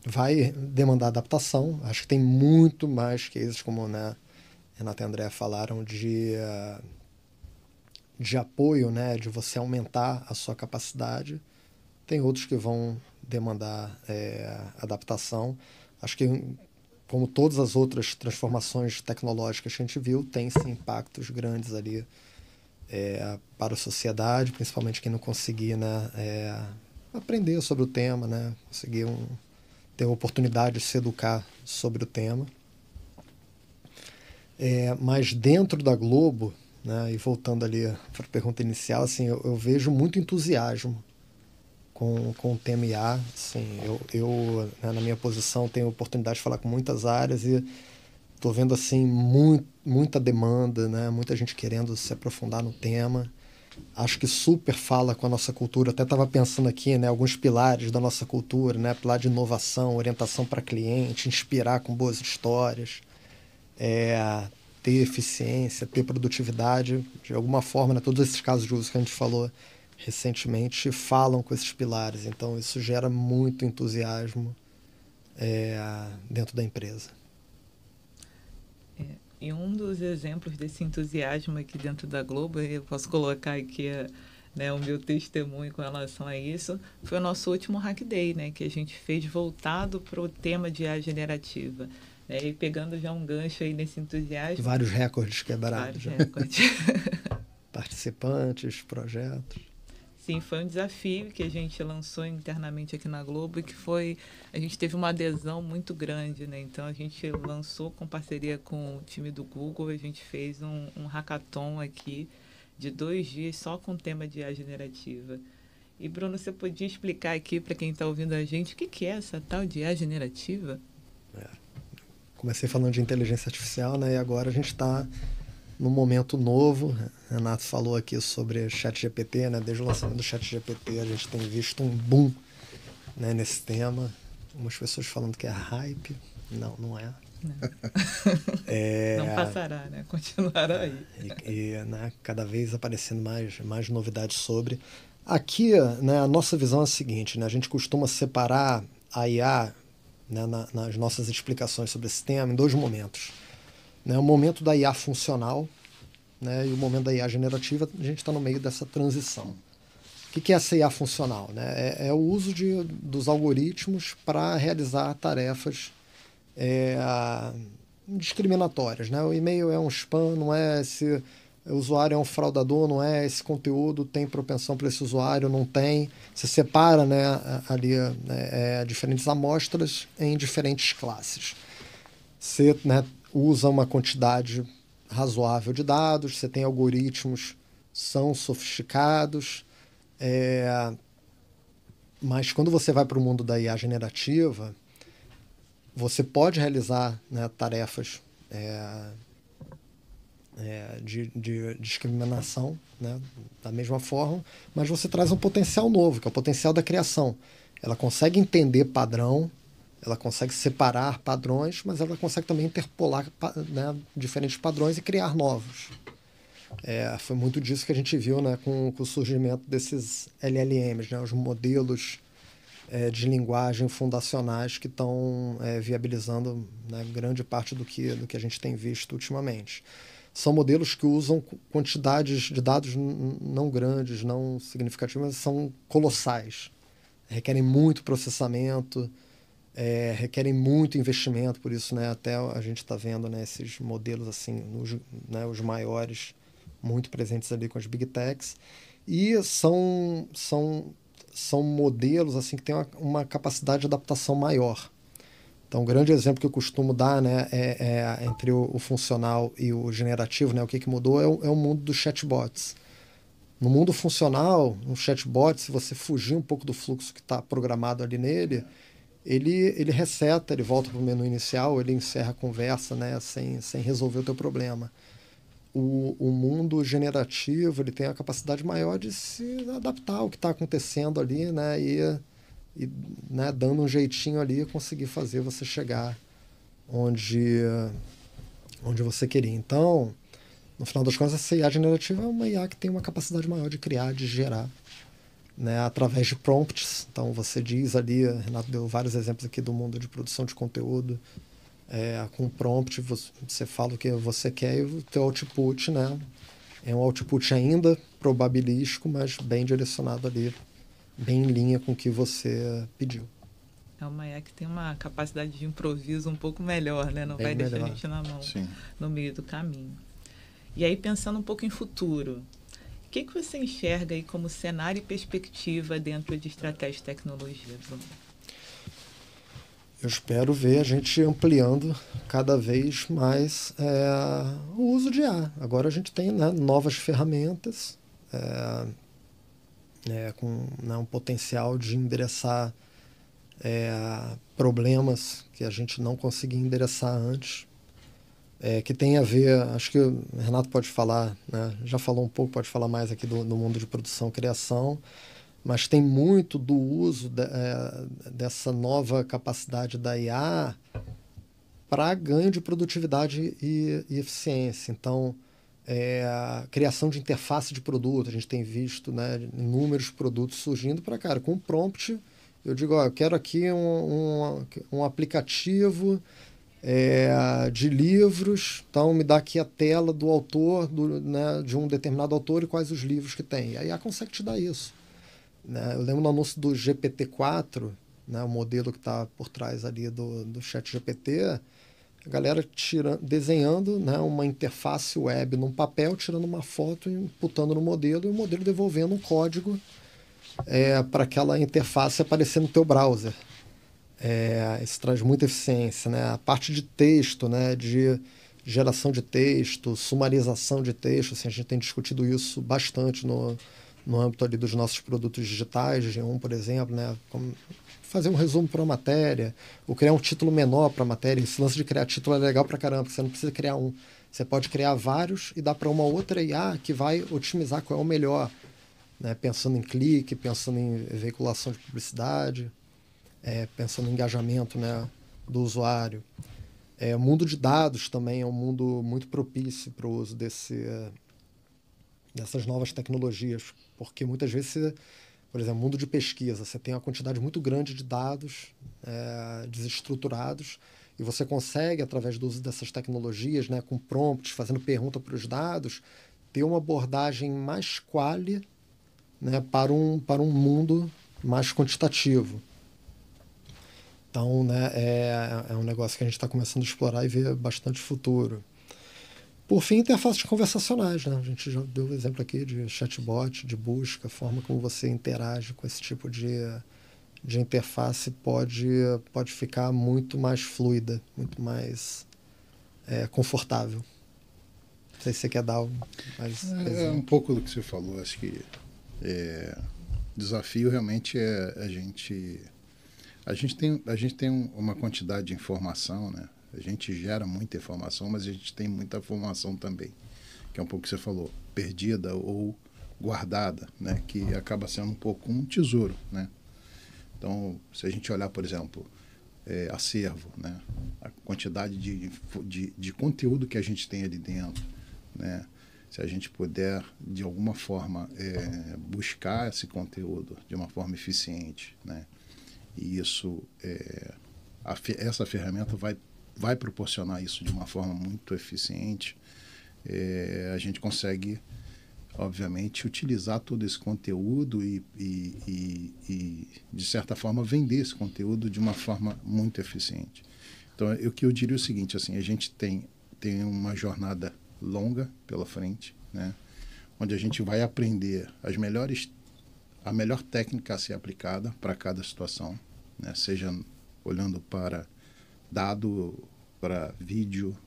Vai demandar adaptação, acho que tem muito mais cases como Renata e André falaram de apoio, né, de você aumentar a sua capacidade. Tem outros que vão demandar adaptação. Acho que, como todas as outras transformações tecnológicas que a gente viu, tem sim impactos grandes ali para a sociedade, principalmente quem não conseguir aprender sobre o tema, né, conseguir ter a oportunidade de se educar sobre o tema. Mas dentro da Globo, né, e voltando ali para a pergunta inicial, assim, eu vejo muito entusiasmo com o tema IA. Assim, eu na minha posição, tenho a oportunidade de falar com muitas áreas e estou vendo assim, muita demanda, né, muita gente querendo se aprofundar no tema. Acho que super fala com a nossa cultura. Até estava pensando aqui, né, alguns pilares da nossa cultura, né, pilar de inovação, orientação para cliente, inspirar com boas histórias, ter eficiência, ter produtividade, de alguma forma, né, todos esses casos de uso que a gente falou recentemente falam com esses pilares. Então, isso gera muito entusiasmo dentro da empresa. E um dos exemplos desse entusiasmo aqui dentro da Globo, eu posso colocar aqui o meu testemunho com relação a isso, foi o nosso último Hack Day, né, que a gente fez voltado para o tema de IA generativa. E pegando já um gancho aí nesse entusiasmo. Vários recordes quebrados. Vários recordes. Participantes, projetos. Sim, foi um desafio que a gente lançou internamente aqui na Globo e que a gente teve uma adesão muito grande, né? Então, a gente lançou com parceria com o time do Google, a gente fez um hackathon aqui de 2 dias só com o tema de IA generativa. E, Bruno, você podia explicar aqui para quem está ouvindo a gente o que é essa tal de IA generativa? Comecei falando de inteligência artificial, né? E agora a gente está num momento novo. Renato falou aqui sobre ChatGPT, né? Desde o lançamento do ChatGPT a gente tem visto um boom, né, nesse tema. Algumas pessoas falando que é hype. Não é. Não passará, né? Continuará aí. Né, cada vez aparecendo mais novidades sobre. Aqui, né, a nossa visão é a seguinte, né? A gente costuma separar a IA, né, nas nossas explicações sobre esse tema em 2 momentos. Né, o momento da IA funcional, né, e o momento da IA generativa. A gente está no meio dessa transição. O que é essa IA funcional? Né? É o uso dos algoritmos para realizar tarefas discriminatórias. Né? O e-mail é um spam, não é, esse usuário é um fraudador, não é, esse conteúdo tem propensão para esse usuário, não tem. Você separa, né, ali diferentes amostras em diferentes classes. Você, né, usa uma quantidade razoável de dados, você tem algoritmos, são sofisticados, mas quando você vai para o mundo da IA generativa, você pode realizar, né, tarefas de discriminação, né, da mesma forma, mas você traz um potencial novo, que é o potencial da criação. Ela consegue entender padrão, ela consegue separar padrões, mas ela consegue também interpolar, né, diferentes padrões e criar novos. Foi muito disso que a gente viu, né, com o surgimento desses LLMs, né, os modelos de linguagem fundacionais que estão viabilizando, né, grande parte do que a gente tem visto ultimamente. São modelos que usam quantidades de dados não grandes, não significativas, mas são colossais. Requerem muito processamento, requerem muito investimento, por isso, né, até a gente está vendo, né, esses modelos assim, né, os maiores, muito presentes ali com as Big Techs, e são modelos assim, que têm uma capacidade de adaptação maior. Então, um grande exemplo que eu costumo dar, né, entre o funcional e o generativo, né, o que mudou é o mundo dos chatbots. No mundo funcional, um chatbot, se você fugir um pouco do fluxo que está programado ali nele, ele reseta, ele volta para o menu inicial, ele encerra a conversa, né, sem resolver o teu problema. O mundo generativo, ele tem a capacidade maior de se adaptar ao que está acontecendo ali, né, e né, dando um jeitinho ali, conseguir fazer você chegar onde você queria. Então, no final das contas, essa IA generativa é uma IA que tem uma capacidade maior de criar, de gerar, né, através de prompts. Então, você diz ali, Renato deu vários exemplos aqui do mundo de produção de conteúdo, com prompt, você fala o que você quer e o teu output, né, é um output ainda probabilístico, mas bem direcionado ali, bem em linha com o que você pediu. É uma IA que tem uma capacidade de improviso um pouco melhor, né? Não bem vai deixar melhor. A gente na mão. Sim. No meio do caminho. E aí, pensando um pouco em futuro, o que você enxerga aí como cenário e perspectiva dentro de estratégia de tecnologia, Bruno? Eu espero ver a gente ampliando cada vez mais o uso de IA. Agora a gente tem, né, novas ferramentas, com, né, um potencial de endereçar problemas que a gente não conseguia endereçar antes, que tem a ver, acho que o Renato pode falar, né, já falou um pouco, pode falar mais aqui do mundo de produção e criação, mas tem muito do uso dessa nova capacidade da IA para ganho de produtividade e eficiência. Então, a criação de interface de produto, a gente tem visto, né, inúmeros produtos surgindo para, cara, com prompt, eu digo, eu quero aqui um aplicativo de livros, então me dá aqui a tela do autor, né, de um determinado autor e quais os livros que tem. E a IA consegue te dar isso. Né? Eu lembro no anúncio do GPT-4, né, o modelo que está por trás ali do ChatGPT, a galera desenhando, né, uma interface web num papel, tirando uma foto, imputando no modelo, e o modelo devolvendo um código para aquela interface aparecer no teu browser. Isso traz muita eficiência. Né? A parte de texto, né, de geração de texto, sumarização de texto, assim, a gente tem discutido isso bastante no âmbito ali dos nossos produtos digitais, G1, por exemplo, né? Como fazer um resumo para uma matéria, ou criar um título menor para a matéria. Esse lance de criar título é legal para caramba, porque você não precisa criar um. Você pode criar vários e dar para uma outra IA que vai otimizar qual é o melhor, né? Pensando em clique, pensando em veiculação de publicidade, pensando em engajamento, né, do usuário. O mundo de dados também é um mundo muito propício para o uso dessas novas tecnologias, porque muitas vezes, por exemplo, mundo de pesquisa, você tem uma quantidade muito grande de dados desestruturados e você consegue, através do uso dessas tecnologias, né, com prompts, fazendo pergunta para os dados, ter uma abordagem mais quali, né, para um mundo mais quantitativo. Então, né, é um negócio que a gente está começando a explorar e ver bastante futuro. Por fim, interfaces conversacionais, né? A gente já deu o exemplo aqui de chatbot, de busca, a forma como você interage com esse tipo de interface pode ficar muito mais fluida, muito mais confortável. Não sei se você quer dar mais exemplo. Um pouco do que você falou. Acho que o desafio realmente é a gente tem uma quantidade de informação, né? A gente gera muita informação, mas a gente tem muita informação também, que é um pouco o que você falou, perdida ou guardada, né? Que acaba sendo um pouco um tesouro, né? Então, se a gente olhar, por exemplo, acervo, né? A quantidade de conteúdo que a gente tem ali dentro, né? Se a gente puder, de alguma forma, buscar esse conteúdo de uma forma eficiente, né? E isso, essa ferramenta vai proporcionar isso de uma forma muito eficiente, a gente consegue, obviamente, utilizar todo esse conteúdo e, de certa forma, vender esse conteúdo de uma forma muito eficiente. Então, o que eu diria é o seguinte, assim, a gente tem uma jornada longa pela frente, né? Onde a gente vai aprender a melhor técnica a ser aplicada para cada situação, né? Seja olhando para dado, para vídeo,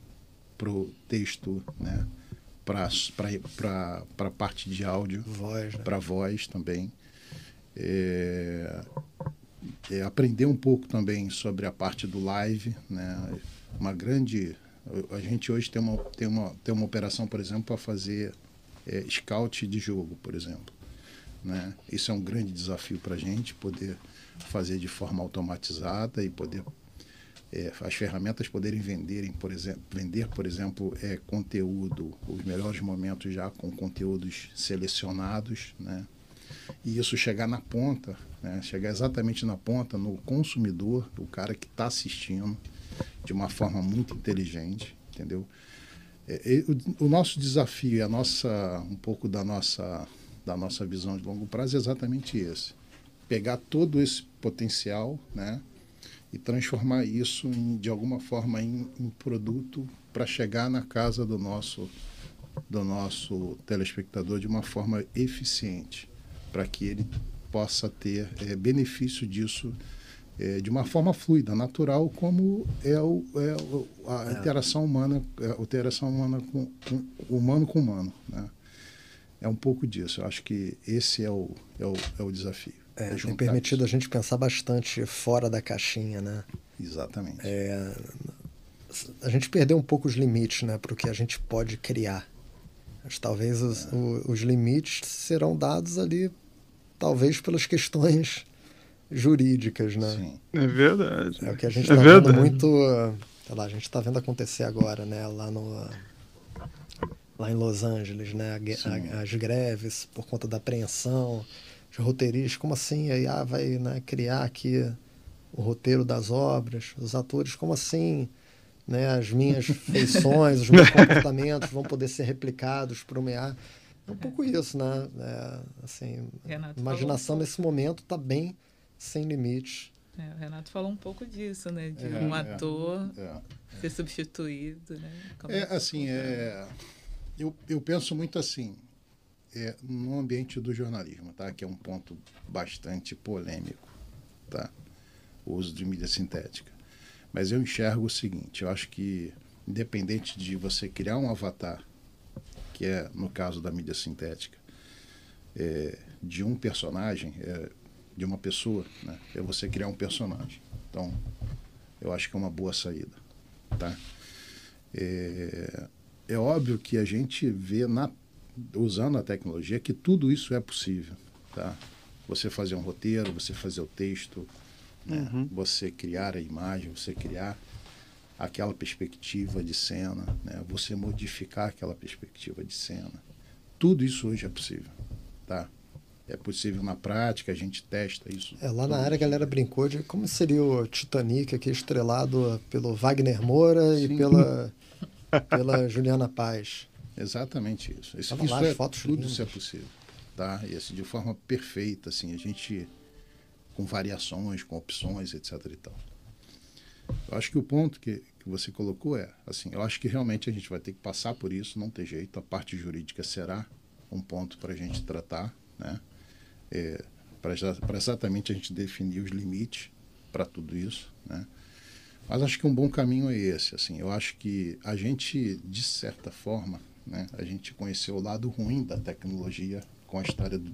para o texto, né? Para a parte de áudio, Voz, né? para voz também. Aprender um pouco também sobre a parte do live, né? A gente hoje tem uma operação, por exemplo, para fazer scout de jogo, por exemplo, né? Isso é um grande desafio para a gente, poder fazer de forma automatizada e poder as ferramentas poderem vender, por exemplo, conteúdo, os melhores momentos já com conteúdos selecionados, né? E isso chegar na ponta, né? Chegar exatamente na ponta, no consumidor, o cara que está assistindo, de uma forma muito inteligente, entendeu? O nosso desafio, um pouco da nossa visão de longo prazo é exatamente esse. Pegar todo esse potencial, né? E transformar isso, de alguma forma, em produto para chegar na casa do nosso telespectador de uma forma eficiente, para que ele possa ter benefício disso de uma forma fluida, natural, como a interação humana com humano com humano, né? É um pouco disso. Eu acho que esse é o desafio. Tem permitido a gente pensar bastante fora da caixinha, né? Exatamente. A gente perdeu um pouco os limites, né, para o que a gente pode criar. Mas talvez os limites serão dados ali, talvez pelas questões jurídicas, né? Sim. É verdade. É o que a gente está vendo muito, sei lá, a gente está vendo acontecer agora, né, lá em Los Angeles, né, as greves por conta da apreensão, os roteiristas, como assim a IA vai, né, criar aqui o roteiro das obras, os atores, como assim, né, as minhas feições, os meus comportamentos vão poder ser replicados por uma IA. É um pouco isso, né? Assim, Renato, a imaginação nesse momento está bem sem limites. O Renato falou um pouco disso, né? De um ator ser substituído, né? Eu penso muito assim, no ambiente do jornalismo, tá? Que é um ponto bastante polêmico, tá? O uso de mídia sintética. Mas eu enxergo o seguinte, eu acho que, independente de você criar um avatar, que é, no caso da mídia sintética, de um personagem, de uma pessoa, né? É você criar um personagem. Então, eu acho que é uma boa saída, tá? É óbvio que a gente vê, usando a tecnologia, que tudo isso é possível, tá? Você fazer um roteiro, você fazer o texto, né? Você criar a imagem, você criar aquela perspectiva de cena, né? Você modificar aquela perspectiva de cena. Tudo isso hoje é possível, tá? É possível na prática, a gente testa isso. Lá na área a galera brincou de como seria o Titanic aqui estrelado pelo Wagner Moura e pela Juliana Paz. Exatamente isso. Tudo isso é possível, tá? E de forma perfeita, assim, a gente com variações, com opções, etc. e tal. Eu acho que o ponto que você colocou assim, eu acho que realmente a gente vai ter que passar por isso, não tem jeito. A parte jurídica será um ponto para a gente tratar, né? Para exatamente a gente definir os limites para tudo isso, né? Mas acho que um bom caminho é esse, assim. Eu acho que a gente, de certa forma, né, a gente conheceu o lado ruim da tecnologia com a história do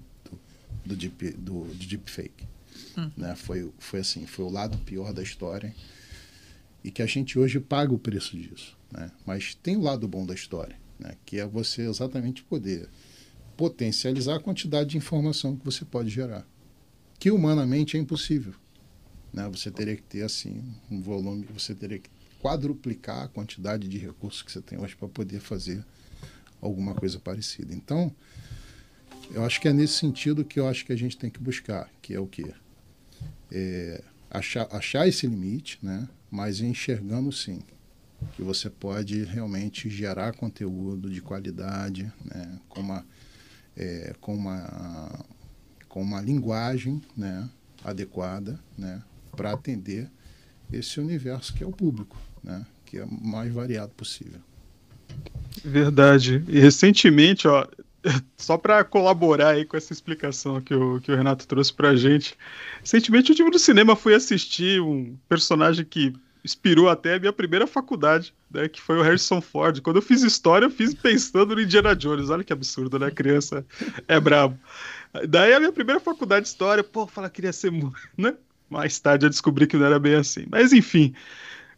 deepfake. Né? Foi o lado pior da história e que a gente hoje paga o preço disso, né? Mas tem o lado bom da história, né? Que é você exatamente poder potencializar a quantidade de informação que você pode gerar, que humanamente é impossível, né? Você teria que ter assim um volume, você teria que quadruplicar a quantidade de recursos que você tem hoje para poder fazer alguma coisa parecida. Então, eu acho que é nesse sentido que eu acho que a gente tem que buscar, que é o quê? Achar esse limite, né? Mas enxergando sim que você pode realmente gerar conteúdo de qualidade, né? Com uma linguagem, né? Adequada, né? Para atender esse universo que é o público, né? Que é o mais variado possível. Verdade. E recentemente, ó, só para colaborar aí com essa explicação que o Renato trouxe pra gente, recentemente eu tive no cinema, fui assistir um personagem que inspirou até a minha primeira faculdade, né, que foi o Harrison Ford. Quando eu fiz história, eu fiz pensando no Indiana Jones. Olha que absurdo, né? A criança é brabo. Daí a minha primeira faculdade de história, pô, eu falei, queria ser, né? Mais tarde eu descobri que não era bem assim. Mas enfim,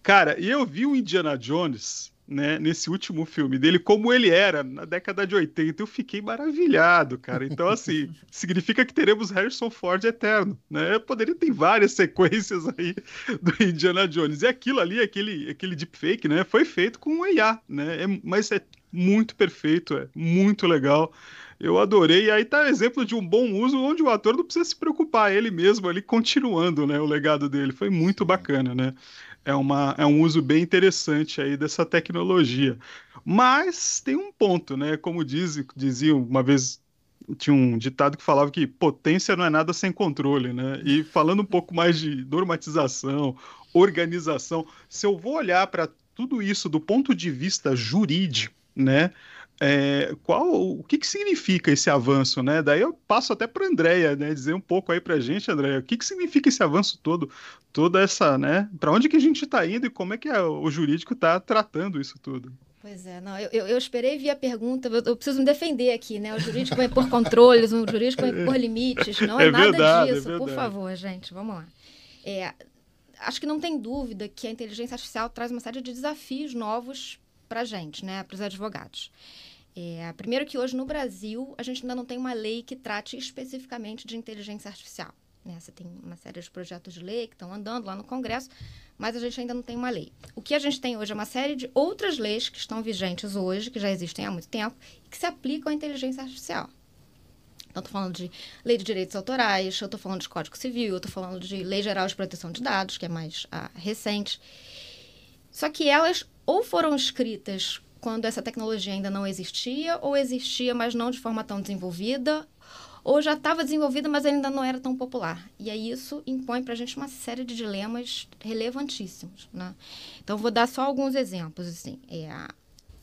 cara, e eu vi o Indiana Jones, né, nesse último filme dele, como ele era na década de 80, eu fiquei maravilhado, cara. Então, assim, significa que teremos Harrison Ford eterno, né? Poderia ter várias sequências aí do Indiana Jones. E aquilo ali, aquele deepfake, né, foi feito com um IA, né? Mas é muito perfeito, é muito legal. Eu adorei, e aí tá exemplo de um bom uso onde o ator não precisa se preocupar, ele mesmo ali continuando, né, o legado dele. Foi muito bacana, né? É um uso bem interessante aí dessa tecnologia. Mas tem um ponto, né? Como diziam uma vez, tinha um ditado que falava que potência não é nada sem controle, né? E falando um pouco mais de normatização, organização, se eu vou olhar para tudo isso do ponto de vista jurídico, né? O que significa esse avanço, né? Daí eu passo até para a Andrea, né? Dizer um pouco aí para a gente, Andrea, o que significa esse avanço todo, toda essa, né? Para onde que a gente está indo e como é que o jurídico está tratando isso tudo? Pois é, não, eu esperei vir a pergunta, eu preciso me defender aqui, né? O jurídico vai impor controles, o jurídico vai impor limites, não é nada verdade, disso, por favor, gente, vamos lá. Acho que não tem dúvida que a inteligência artificial traz uma série de desafios novos para a gente, né? Para os advogados. Primeiro que hoje no Brasil a gente ainda não tem uma lei que trate especificamente de inteligência artificial, né? Você tem uma série de projetos de lei que estão andando lá no Congresso, mas a gente ainda não tem uma lei. O que a gente tem hoje é uma série de outras leis que estão vigentes hoje, que já existem há muito tempo, e que se aplicam à inteligência artificial. Então, estou falando de lei de direitos autorais, eu estou falando de Código Civil, eu estou falando de Lei Geral de Proteção de Dados, que é mais recente. Só que elas ou foram escritas quando essa tecnologia ainda não existia, ou existia, mas não de forma tão desenvolvida, ou já estava desenvolvida, mas ainda não era tão popular. E aí isso impõe para a gente uma série de dilemas relevantíssimos, né? Então, vou dar só alguns exemplos, assim.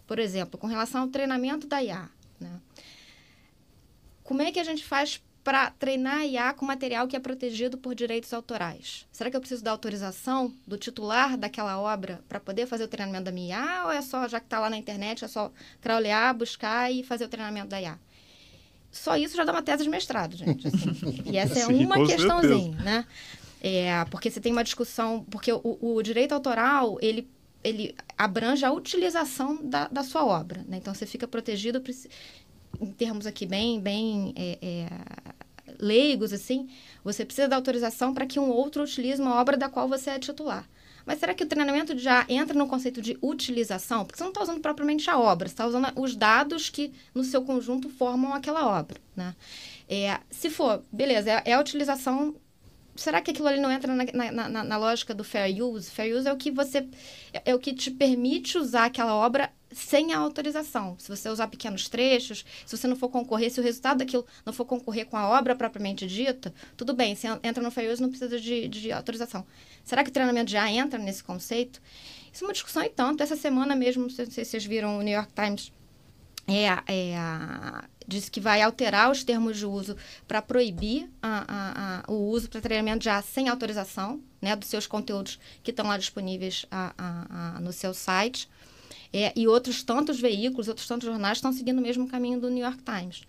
Por exemplo, com relação ao treinamento da IA, né? Como é que a gente faz para treinar a IA com material que é protegido por direitos autorais? Será que eu preciso da autorização do titular daquela obra para poder fazer o treinamento da minha IA? Ou é só, já que está lá na internet, é só crawlear, buscar e fazer o treinamento da IA? Só isso já dá uma tese de mestrado, gente. Assim. E essa é uma questãozinha, né? Porque você tem uma discussão... Porque o direito autoral, ele abrange a utilização da sua obra, né? Então, você fica protegido... Em termos aqui bem leigos, assim, você precisa da autorização para que um outro utilize uma obra da qual você é titular. Mas será que o treinamento já entra no conceito de utilização? Porque você não está usando propriamente a obra, você está usando os dados que, no seu conjunto, formam aquela obra, né? Se for, beleza, é a utilização... Será que aquilo ali não entra na lógica do fair use? Fair use é o que te permite usar aquela obra sem a autorização. Se você usar pequenos trechos, se você não for concorrer, se o resultado daquilo não for concorrer com a obra propriamente dita, tudo bem, se entra no fair use, não precisa de autorização. Será que o treinamento já entra nesse conceito? Isso é uma discussão e tanto. Essa semana mesmo, não sei se vocês viram, o New York Times disse que vai alterar os termos de uso para proibir o uso para treinamento já sem autorização, né, dos seus conteúdos que estão lá disponíveis no seu site. E outros tantos veículos, outros tantos jornais estão seguindo o mesmo caminho do New York Times.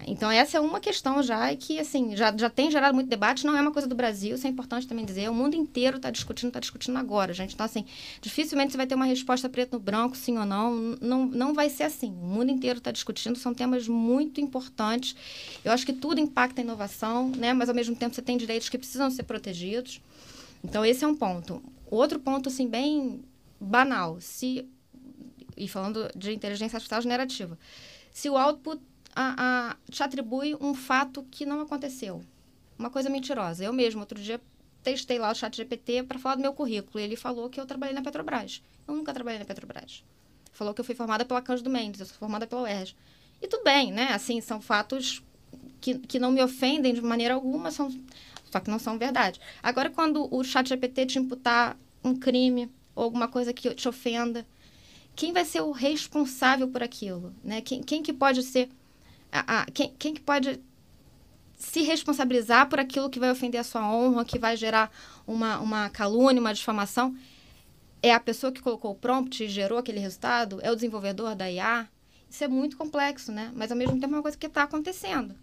Então, essa é uma questão já que, assim, já tem gerado muito debate, não é uma coisa do Brasil, isso é importante também dizer, o mundo inteiro está discutindo agora, gente. Então, assim, dificilmente você vai ter uma resposta preto no branco, sim ou não vai ser assim. O mundo inteiro está discutindo, são temas muito importantes. Eu acho que tudo impacta a inovação, né? Mas, ao mesmo tempo, você tem direitos que precisam ser protegidos. Então, esse é um ponto. Outro ponto, assim, bem banal, e falando de inteligência artificial generativa, se o output te atribui um fato que não aconteceu, uma coisa mentirosa. Eu mesmo, outro dia, testei lá o ChatGPT para falar do meu currículo. E ele falou que eu trabalhei na Petrobras. Eu nunca trabalhei na Petrobras. Falou que eu fui formada pela Cândido Mendes, eu sou formada pela UERJ. E tudo bem, né? Assim, são fatos que não me ofendem de maneira alguma, só que não são verdade. Agora, quando o ChatGPT te imputar um crime ou alguma coisa que te ofenda, quem vai ser o responsável por aquilo, né? Quem que pode ser... Quem que pode se responsabilizar por aquilo que vai ofender a sua honra, que vai gerar uma calúnia, uma difamação? É a pessoa que colocou o prompt e gerou aquele resultado? É o desenvolvedor da IA? Isso é muito complexo, né? Mas, ao mesmo tempo, é uma coisa que está acontecendo.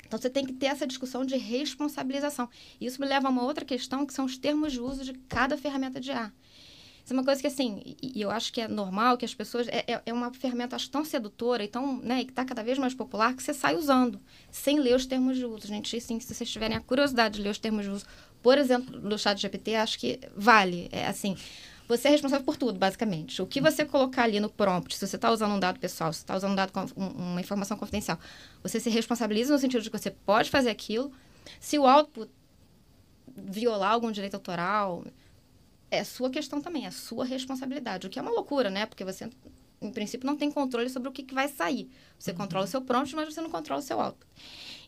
Então, você tem que ter essa discussão de responsabilização. Isso me leva a uma outra questão, que são os termos de uso de cada ferramenta de IA. Isso é uma coisa que, assim, e eu acho que é normal que as pessoas... É uma ferramenta, acho, tão sedutora e tão, né, e que está cada vez mais popular, que você sai usando, sem ler os termos de uso. Gente, assim, se vocês tiverem a curiosidade de ler os termos de uso, por exemplo, do ChatGPT, acho que vale. Assim, você é responsável por tudo, basicamente. O que você colocar ali no prompt, se você está usando um dado pessoal, se você está usando um dado uma informação confidencial, você se responsabiliza no sentido de que você pode fazer aquilo. Se o output violar algum direito autoral... é sua questão também, é sua responsabilidade. O que é uma loucura, né? Porque você, em princípio, não tem controle sobre o que vai sair. Você controla o seu prompt, mas você não controla o seu output.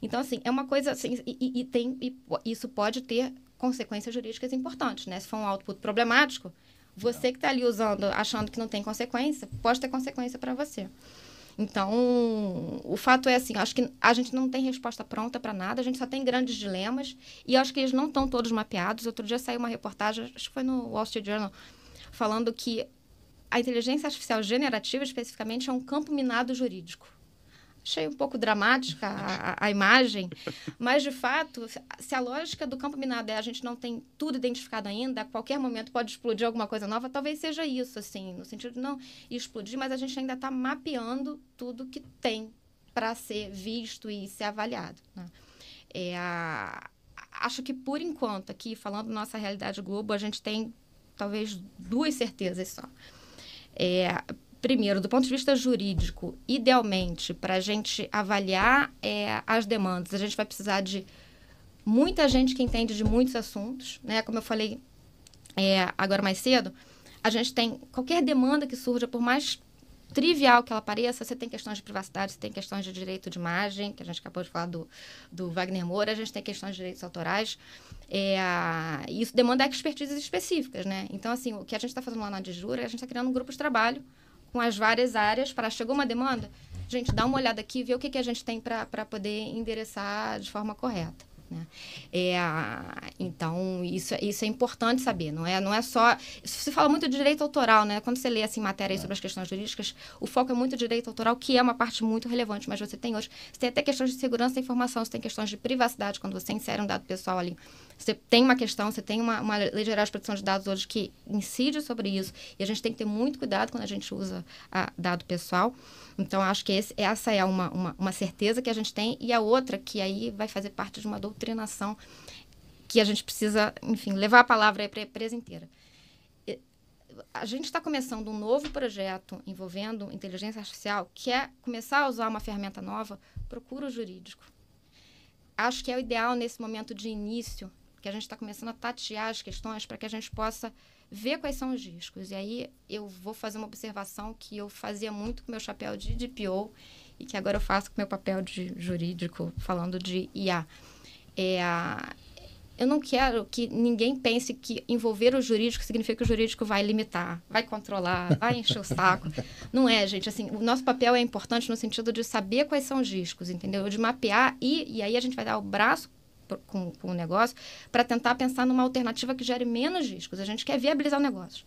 Então, assim, é uma coisa... Assim, isso pode ter consequências jurídicas importantes, né? Se for um output problemático, você que está ali usando, achando que não tem consequência, pode ter consequência para você. Então, o fato é assim, acho que a gente não tem resposta pronta para nada, a gente só tem grandes dilemas e acho que eles não estão todos mapeados. Outro dia saiu uma reportagem, acho que foi no Wall Street Journal, falando que a inteligência artificial generativa, especificamente, é um campo minado jurídico. Achei um pouco dramática a imagem, mas, de fato, se a lógica do campo minado é a gente não tem tudo identificado ainda, a qualquer momento pode explodir alguma coisa nova, talvez seja isso, assim, no sentido de não explodir, mas a gente ainda está mapeando tudo que tem para ser visto e ser avaliado, né? Acho que, por enquanto, aqui, falando da nossa realidade Globo, a gente tem, talvez, duas certezas só. Primeiro, do ponto de vista jurídico, idealmente, para a gente avaliar as demandas, a gente vai precisar de muita gente que entende de muitos assuntos, né? Como eu falei agora mais cedo, a gente tem qualquer demanda que surja, por mais trivial que ela pareça, você tem questões de privacidade, você tem questões de direito de imagem, que a gente acabou de falar do Wagner Moura, a gente tem questões de direitos autorais, isso demanda expertises específicas, né? Então, assim, o que a gente está fazendo lá na Dijura, a gente está criando um grupo de trabalho com as várias áreas, para chegou uma demanda, gente, dá uma olhada aqui, vê o que a gente tem para poder endereçar de forma correta, né? Então, isso é importante saber, não é só... Se fala muito de direito autoral, né? Quando você lê assim, matéria aí sobre as questões jurídicas, o foco é muito direito autoral, que é uma parte muito relevante, mas você tem até questões de segurança da informação, você tem questões de privacidade, quando você insere um dado pessoal ali. Você tem uma questão, você tem uma lei geral de proteção de dados hoje que incide sobre isso, e a gente tem que ter muito cuidado quando a gente usa dado pessoal. Então, acho que essa é uma certeza que a gente tem, e a outra que aí vai fazer parte de uma doutrinação que a gente precisa, enfim, levar a palavra para a empresa inteira. A gente está começando um novo projeto envolvendo inteligência artificial, que é começar a usar uma ferramenta nova, procura o jurídico. Acho que é o ideal nesse momento de início, que a gente está começando a tatear as questões para que a gente possa ver quais são os riscos. E aí eu vou fazer uma observação que eu fazia muito com o meu chapéu de DPO e que agora eu faço com o meu papel de jurídico, falando de IA. Eu não quero que ninguém pense que envolver o jurídico significa que o jurídico vai limitar, vai controlar, vai encher o saco. Não é, gente. Assim, o nosso papel é importante no sentido de saber quais são os riscos, entendeu? De mapear e aí a gente vai dar o braço com o negócio para tentar pensar numa alternativa que gere menos riscos. A gente quer viabilizar o negócio.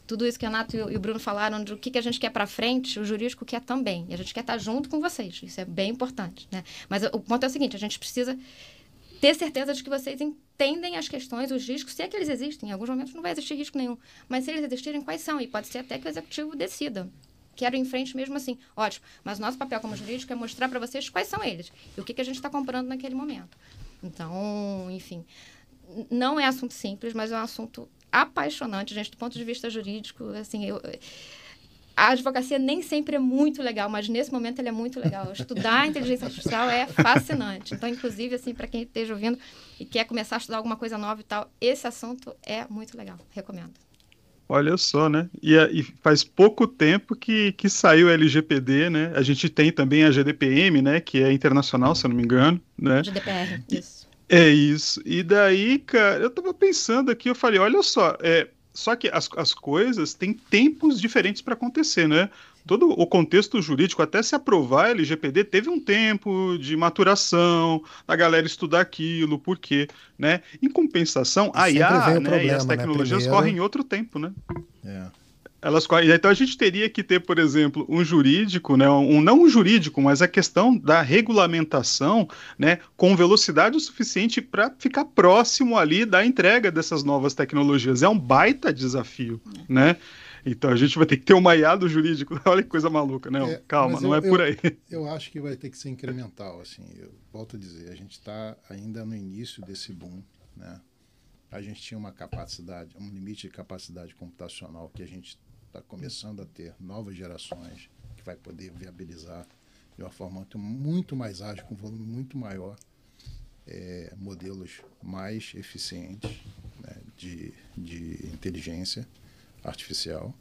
tudo isso que o Renato e o Bruno falaram do que a gente quer para frente, o jurídico quer também. E a gente quer estar junto com vocês. Isso é bem importante, né? Mas o ponto é o seguinte, a gente precisa ter certeza de que vocês entendem as questões, os riscos, se é que eles existem. Em alguns momentos não vai existir risco nenhum. Mas se eles existirem, quais são? E pode ser até que o executivo decida. Quero ir em frente mesmo assim. Ótimo. Mas o nosso papel como jurídico é mostrar para vocês quais são eles. E o que a gente está comprando naquele momento. Então, enfim, não é assunto simples, mas é um assunto apaixonante, gente, do ponto de vista jurídico. Assim, a advocacia nem sempre é muito legal, mas nesse momento ela é muito legal. Estudar a inteligência artificial é fascinante. Então, inclusive, assim, para quem esteja ouvindo e quer começar a estudar alguma coisa nova e tal, esse assunto é muito legal. Recomendo. Olha só, né? E faz pouco tempo que saiu o LGPD, né? A gente tem também a GDPM, né? Que é internacional, se eu não me engano, né? GDPR, isso. É isso. E daí, cara, eu tava pensando aqui, eu falei, olha só, só que as coisas têm tempos diferentes para acontecer, né? Todo o contexto jurídico, até se aprovar a LGPD, teve um tempo de maturação, da galera estudar aquilo, por quê, né? Em compensação, a IA, né, e as tecnologias correm em outro tempo, né? Elas correm. Então a gente teria que ter, por exemplo, um jurídico, né, não um jurídico, mas a questão da regulamentação, né, com velocidade o suficiente para ficar próximo ali da entrega dessas novas tecnologias. É um baita desafio, né? Então a gente vai ter que ter uma IA do jurídico. Olha que coisa maluca, né? Calma, não é por aí. Eu acho que vai ter que ser incremental, assim. Eu volto a dizer, a gente está ainda no início desse boom, né? A gente tinha uma capacidade, um limite de capacidade computacional que a gente está começando a ter novas gerações que vai poder viabilizar de uma forma muito mais ágil, com um volume muito maior, modelos mais eficientes, né, de inteligência artificial.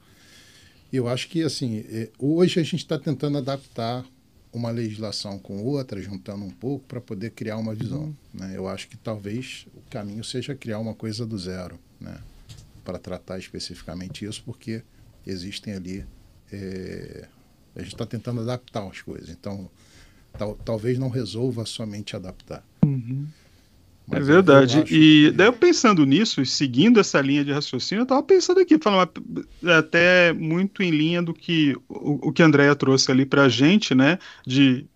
E eu acho que, assim, hoje a gente está tentando adaptar uma legislação com outra, juntando um pouco, para poder criar uma visão, né? Eu acho que talvez o caminho seja criar uma coisa do zero, né, para tratar especificamente isso, porque existem ali... a gente está tentando adaptar as coisas. Então, talvez não resolva somente adaptar. É verdade. E daí eu pensando nisso, e seguindo essa linha de raciocínio, eu estava pensando aqui, falando até muito em linha do que o que a Andrea trouxe ali para a gente, né, de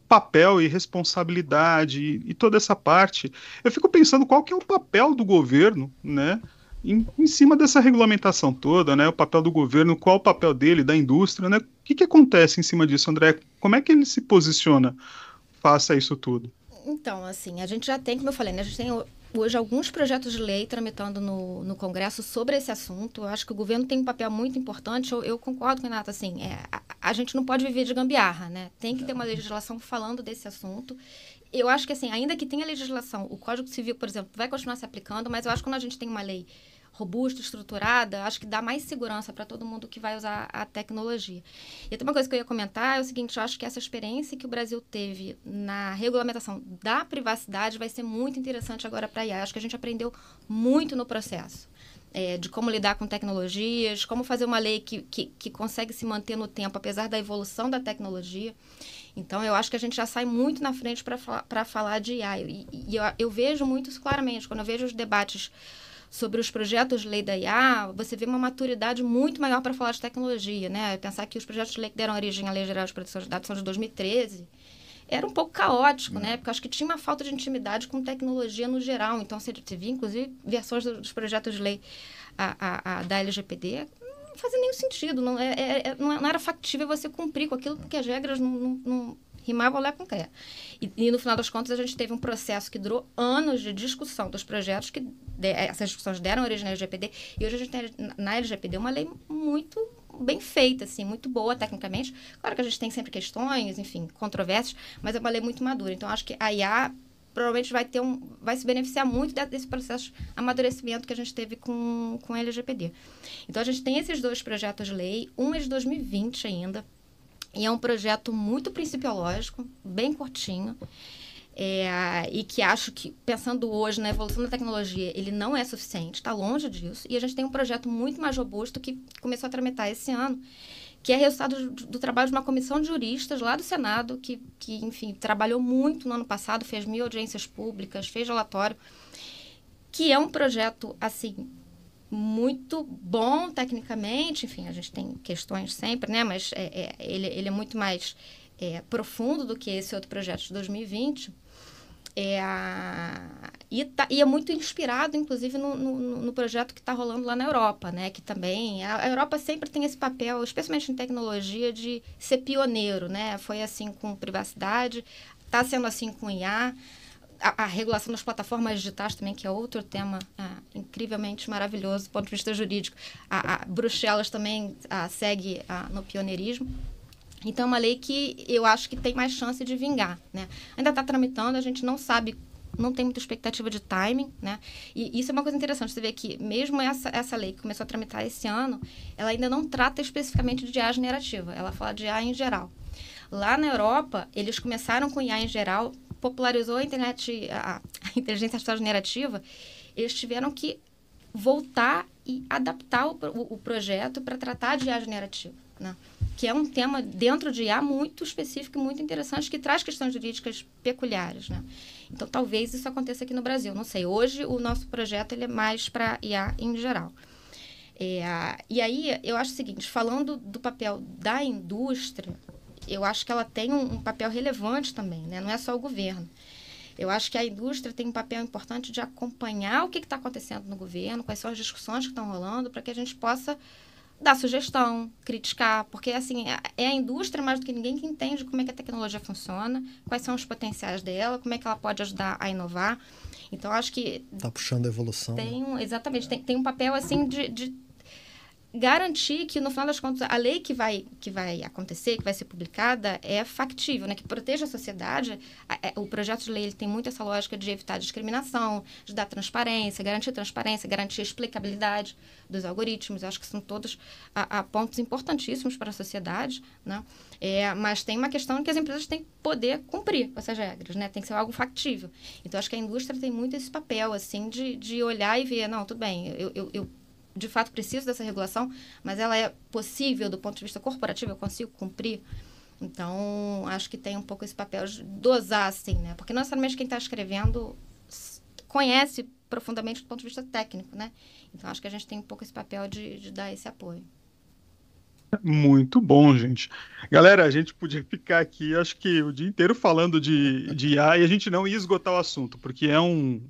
papel e responsabilidade e toda essa parte. Eu fico pensando qual que é o papel do governo, né, em cima dessa regulamentação toda, né, o papel do governo, qual o papel dele, da indústria, né, o que acontece em cima disso, André? Como é que ele se posiciona face a isso tudo? Então, assim, a gente já tem, como eu falei, né, a gente tem hoje alguns projetos de lei tramitando no Congresso sobre esse assunto. Eu acho que o governo tem um papel muito importante. Eu concordo com o Renato, assim, a gente não pode viver de gambiarra, né? Tem que ter uma legislação falando desse assunto. Eu acho que, assim, ainda que tenha legislação, o Código Civil, por exemplo, vai continuar se aplicando, mas eu acho que quando a gente tem uma lei robusta, estruturada, acho que dá mais segurança para todo mundo que vai usar a tecnologia. E tem uma coisa que eu ia comentar, é o seguinte, eu acho que essa experiência que o Brasil teve na regulamentação da privacidade vai ser muito interessante agora para a IA. Acho que a gente aprendeu muito no processo. De como lidar com tecnologias, como fazer uma lei que consegue se manter no tempo, apesar da evolução da tecnologia. Então, eu acho que a gente já sai muito na frente para falar de IA. E eu vejo muito isso claramente. Quando eu vejo os debates sobre os projetos de lei da IA, você vê uma maturidade muito maior para falar de tecnologia, né? Pensar que os projetos de lei que deram origem à Lei Geral de Proteção de Dados são de 2013, era um pouco caótico, né? Porque eu acho que tinha uma falta de intimidade com tecnologia no geral. Então, você via, inclusive, versões dos projetos de lei da LGPD, não fazia nenhum sentido, não era factível você cumprir com aquilo, porque as regras não rimavam lá com cré. E, no final das contas, a gente teve um processo que durou anos de discussão dos projetos, essas discussões deram origem na LGPD, e hoje a gente tem na LGPD uma lei muito bem feita, assim, muito boa tecnicamente. Claro que a gente tem sempre questões, enfim, controvérsias, mas é uma lei muito madura. Então, acho que a IA provavelmente vai se beneficiar muito desse processo de amadurecimento que a gente teve com a LGPD. Então, a gente tem esses dois projetos de lei, um é de 2020 ainda, e é um projeto muito principiológico, bem curtinho, e que acho que, pensando hoje na evolução da tecnologia, ele não é suficiente, está longe disso. E a gente tem um projeto muito mais robusto que começou a tramitar esse ano, que é resultado do trabalho de uma comissão de juristas lá do Senado, que enfim, trabalhou muito no ano passado, fez 1000 audiências públicas, fez relatório, que é um projeto, assim, muito bom tecnicamente, enfim, a gente tem questões sempre, né? Mas ele é muito mais profundo do que esse outro projeto de 2020. E é muito inspirado, inclusive, no projeto que está rolando lá na Europa, né? Que também... A Europa sempre tem esse papel, especialmente em tecnologia, de ser pioneiro, né? Foi assim com privacidade, está sendo assim com IA. A regulação das plataformas digitais também, que é outro tema incrivelmente maravilhoso do ponto de vista jurídico. A Bruxelas também segue no pioneirismo. Então, é uma lei que eu acho que tem mais chance de vingar, né? Ainda está tramitando, a gente não sabe, não tem muita expectativa de timing, né? E isso é uma coisa interessante, você vê que mesmo essa lei que começou a tramitar esse ano, ela ainda não trata especificamente de IA generativa, ela fala de IA em geral. Lá na Europa, eles começaram com IA em geral, popularizou a inteligência artificial generativa, eles tiveram que voltar e adaptar o projeto para tratar de IA generativa, né? Que é um tema dentro de IA muito específico e muito interessante, que traz questões jurídicas peculiares, né? Então, talvez isso aconteça aqui no Brasil, não sei. Hoje, o nosso projeto ele é mais para IA em geral. E aí, eu acho o seguinte, falando do papel da indústria, eu acho que ela tem um papel relevante também, né? Não é só o governo. Eu acho que a indústria tem um papel importante de acompanhar o que está acontecendo no governo, quais são as discussões que estão rolando, para que a gente possa dar sugestão, criticar, porque assim, é a indústria mais do que ninguém que entende como é que a tecnologia funciona, quais são os potenciais dela, como é que ela pode ajudar a inovar. Então, acho que... Está puxando a evolução. Exatamente, tem um papel assim de garantir que, no final das contas, a lei que vai acontecer, que vai ser publicada, é factível, né? Que proteja a sociedade. O projeto de lei ele tem muito essa lógica de evitar discriminação, de dar transparência, garantir explicabilidade dos algoritmos. Eu acho que são todos pontos importantíssimos para a sociedade, né? Mas tem uma questão em que as empresas têm que poder cumprir essas regras, né? Tem que ser algo factível. Então, acho que a indústria tem muito esse papel, assim, de olhar e ver, não, tudo bem, eu de fato preciso dessa regulação, mas ela é possível do ponto de vista corporativo, eu consigo cumprir. Então, acho que tem um pouco esse papel de dosar, assim, né? Porque não necessariamente quem está escrevendo conhece profundamente do ponto de vista técnico, né? Então, acho que a gente tem um pouco esse papel de dar esse apoio. Muito bom, gente. Galera, a gente podia ficar aqui, acho que o dia inteiro falando de IA e a gente não ia esgotar o assunto, porque é um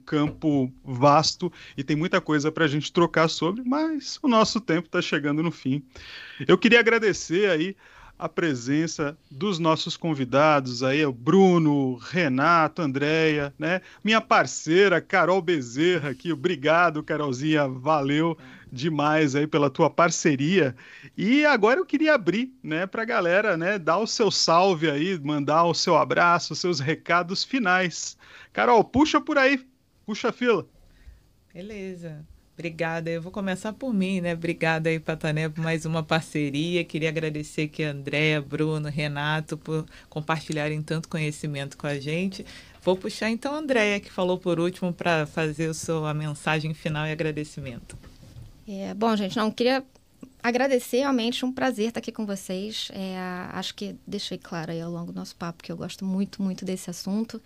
campo vasto e tem muita coisa para a gente trocar sobre, mas o nosso tempo está chegando no fim. Eu queria agradecer aí a presença dos nossos convidados aí, o Bruno, Renato, Andréia, né? Minha parceira, Carol Bezerra aqui. Obrigado, Carolzinha, valeu demais aí pela tua parceria. E agora eu queria abrir, né, para a galera, né, dar o seu salve aí, mandar o seu abraço, os seus recados finais. Carol, puxa por aí, puxa a fila. Beleza. Obrigada. Eu vou começar por mim, né? Obrigada aí, Patané, por mais uma parceria. Queria agradecer aqui a Andréia, Bruno, Renato, por compartilharem tanto conhecimento com a gente. Vou puxar então a Andréia, que falou por último, para fazer a mensagem final e agradecimento. Bom, gente, queria agradecer, realmente um prazer estar aqui com vocês. Acho que deixei claro aí ao longo do nosso papo que eu gosto muito, muito desse assunto.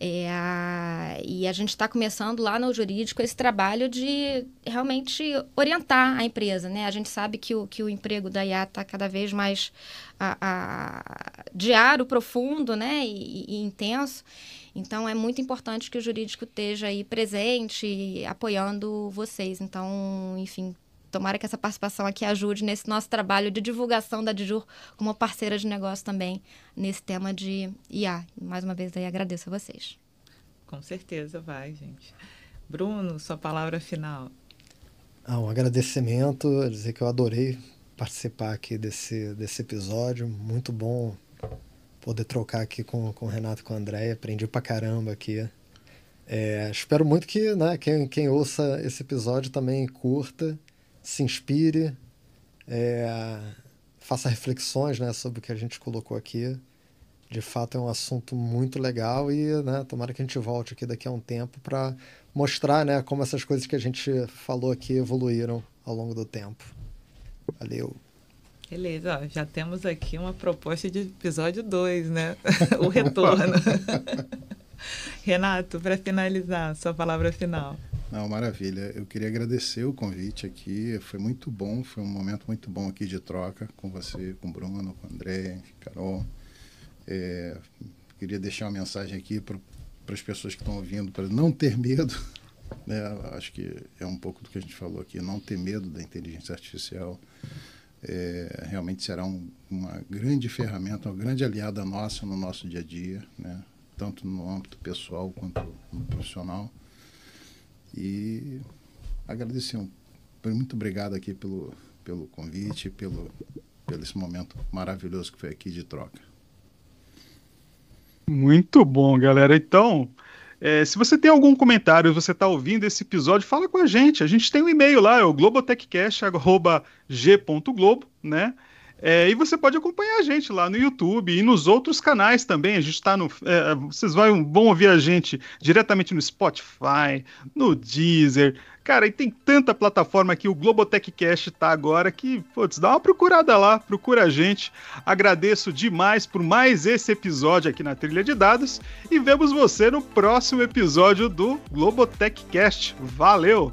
E a gente está começando lá no jurídico esse trabalho de realmente orientar a empresa, né? A gente sabe que o emprego da IA está cada vez mais diário, profundo, né? E intenso. Então, é muito importante que o jurídico esteja aí presente, apoiando vocês. Então, enfim, tomara que essa participação aqui ajude nesse nosso trabalho de divulgação da Dijur como parceira de negócio também nesse tema de IA. Mais uma vez, aí, agradeço a vocês. Com certeza vai, gente. Bruno, sua palavra final. Um agradecimento, dizer que eu adorei participar aqui desse episódio. Muito bom poder trocar aqui com o Renato e com a Andréia. Aprendi pra caramba aqui. Espero muito que, né, quem ouça esse episódio também curta, se inspire, faça reflexões, né, sobre o que a gente colocou aqui. De fato, é um assunto muito legal e, né, tomara que a gente volte aqui daqui a um tempo para mostrar, né, como essas coisas que a gente falou aqui evoluíram ao longo do tempo. Valeu! Beleza, ó, já temos aqui uma proposta de episódio 2, né? O retorno. Renato, para finalizar, sua palavra final. Não, maravilha. Eu queria agradecer o convite aqui. Foi muito bom, foi um momento muito bom aqui de troca com você, com o Bruno, com o André, Carol. Queria deixar uma mensagem aqui para as pessoas que estão ouvindo, para não ter medo, né? Acho que é um pouco do que a gente falou aqui, não ter medo da inteligência artificial. Realmente será uma grande ferramenta, uma grande aliada nossa no nosso dia a dia, né? Tanto no âmbito pessoal quanto no profissional. E agradecer, muito obrigado aqui pelo convite, pelo esse momento maravilhoso que foi aqui de troca. Muito bom, galera. Então, se você tem algum comentário, você está ouvindo esse episódio, fala com a gente. A gente tem um e-mail lá, é o globotechcast@g.globo, né? E você pode acompanhar a gente lá no YouTube e nos outros canais também. A gente está no... vocês vão ouvir a gente diretamente no Spotify, no Deezer. Cara, e tem tanta plataforma que o Globotechcast tá agora que, putz, dá uma procurada lá, procura a gente. Agradeço demais por mais esse episódio aqui na Trilha de Dados e vemos você no próximo episódio do Globotechcast. Valeu!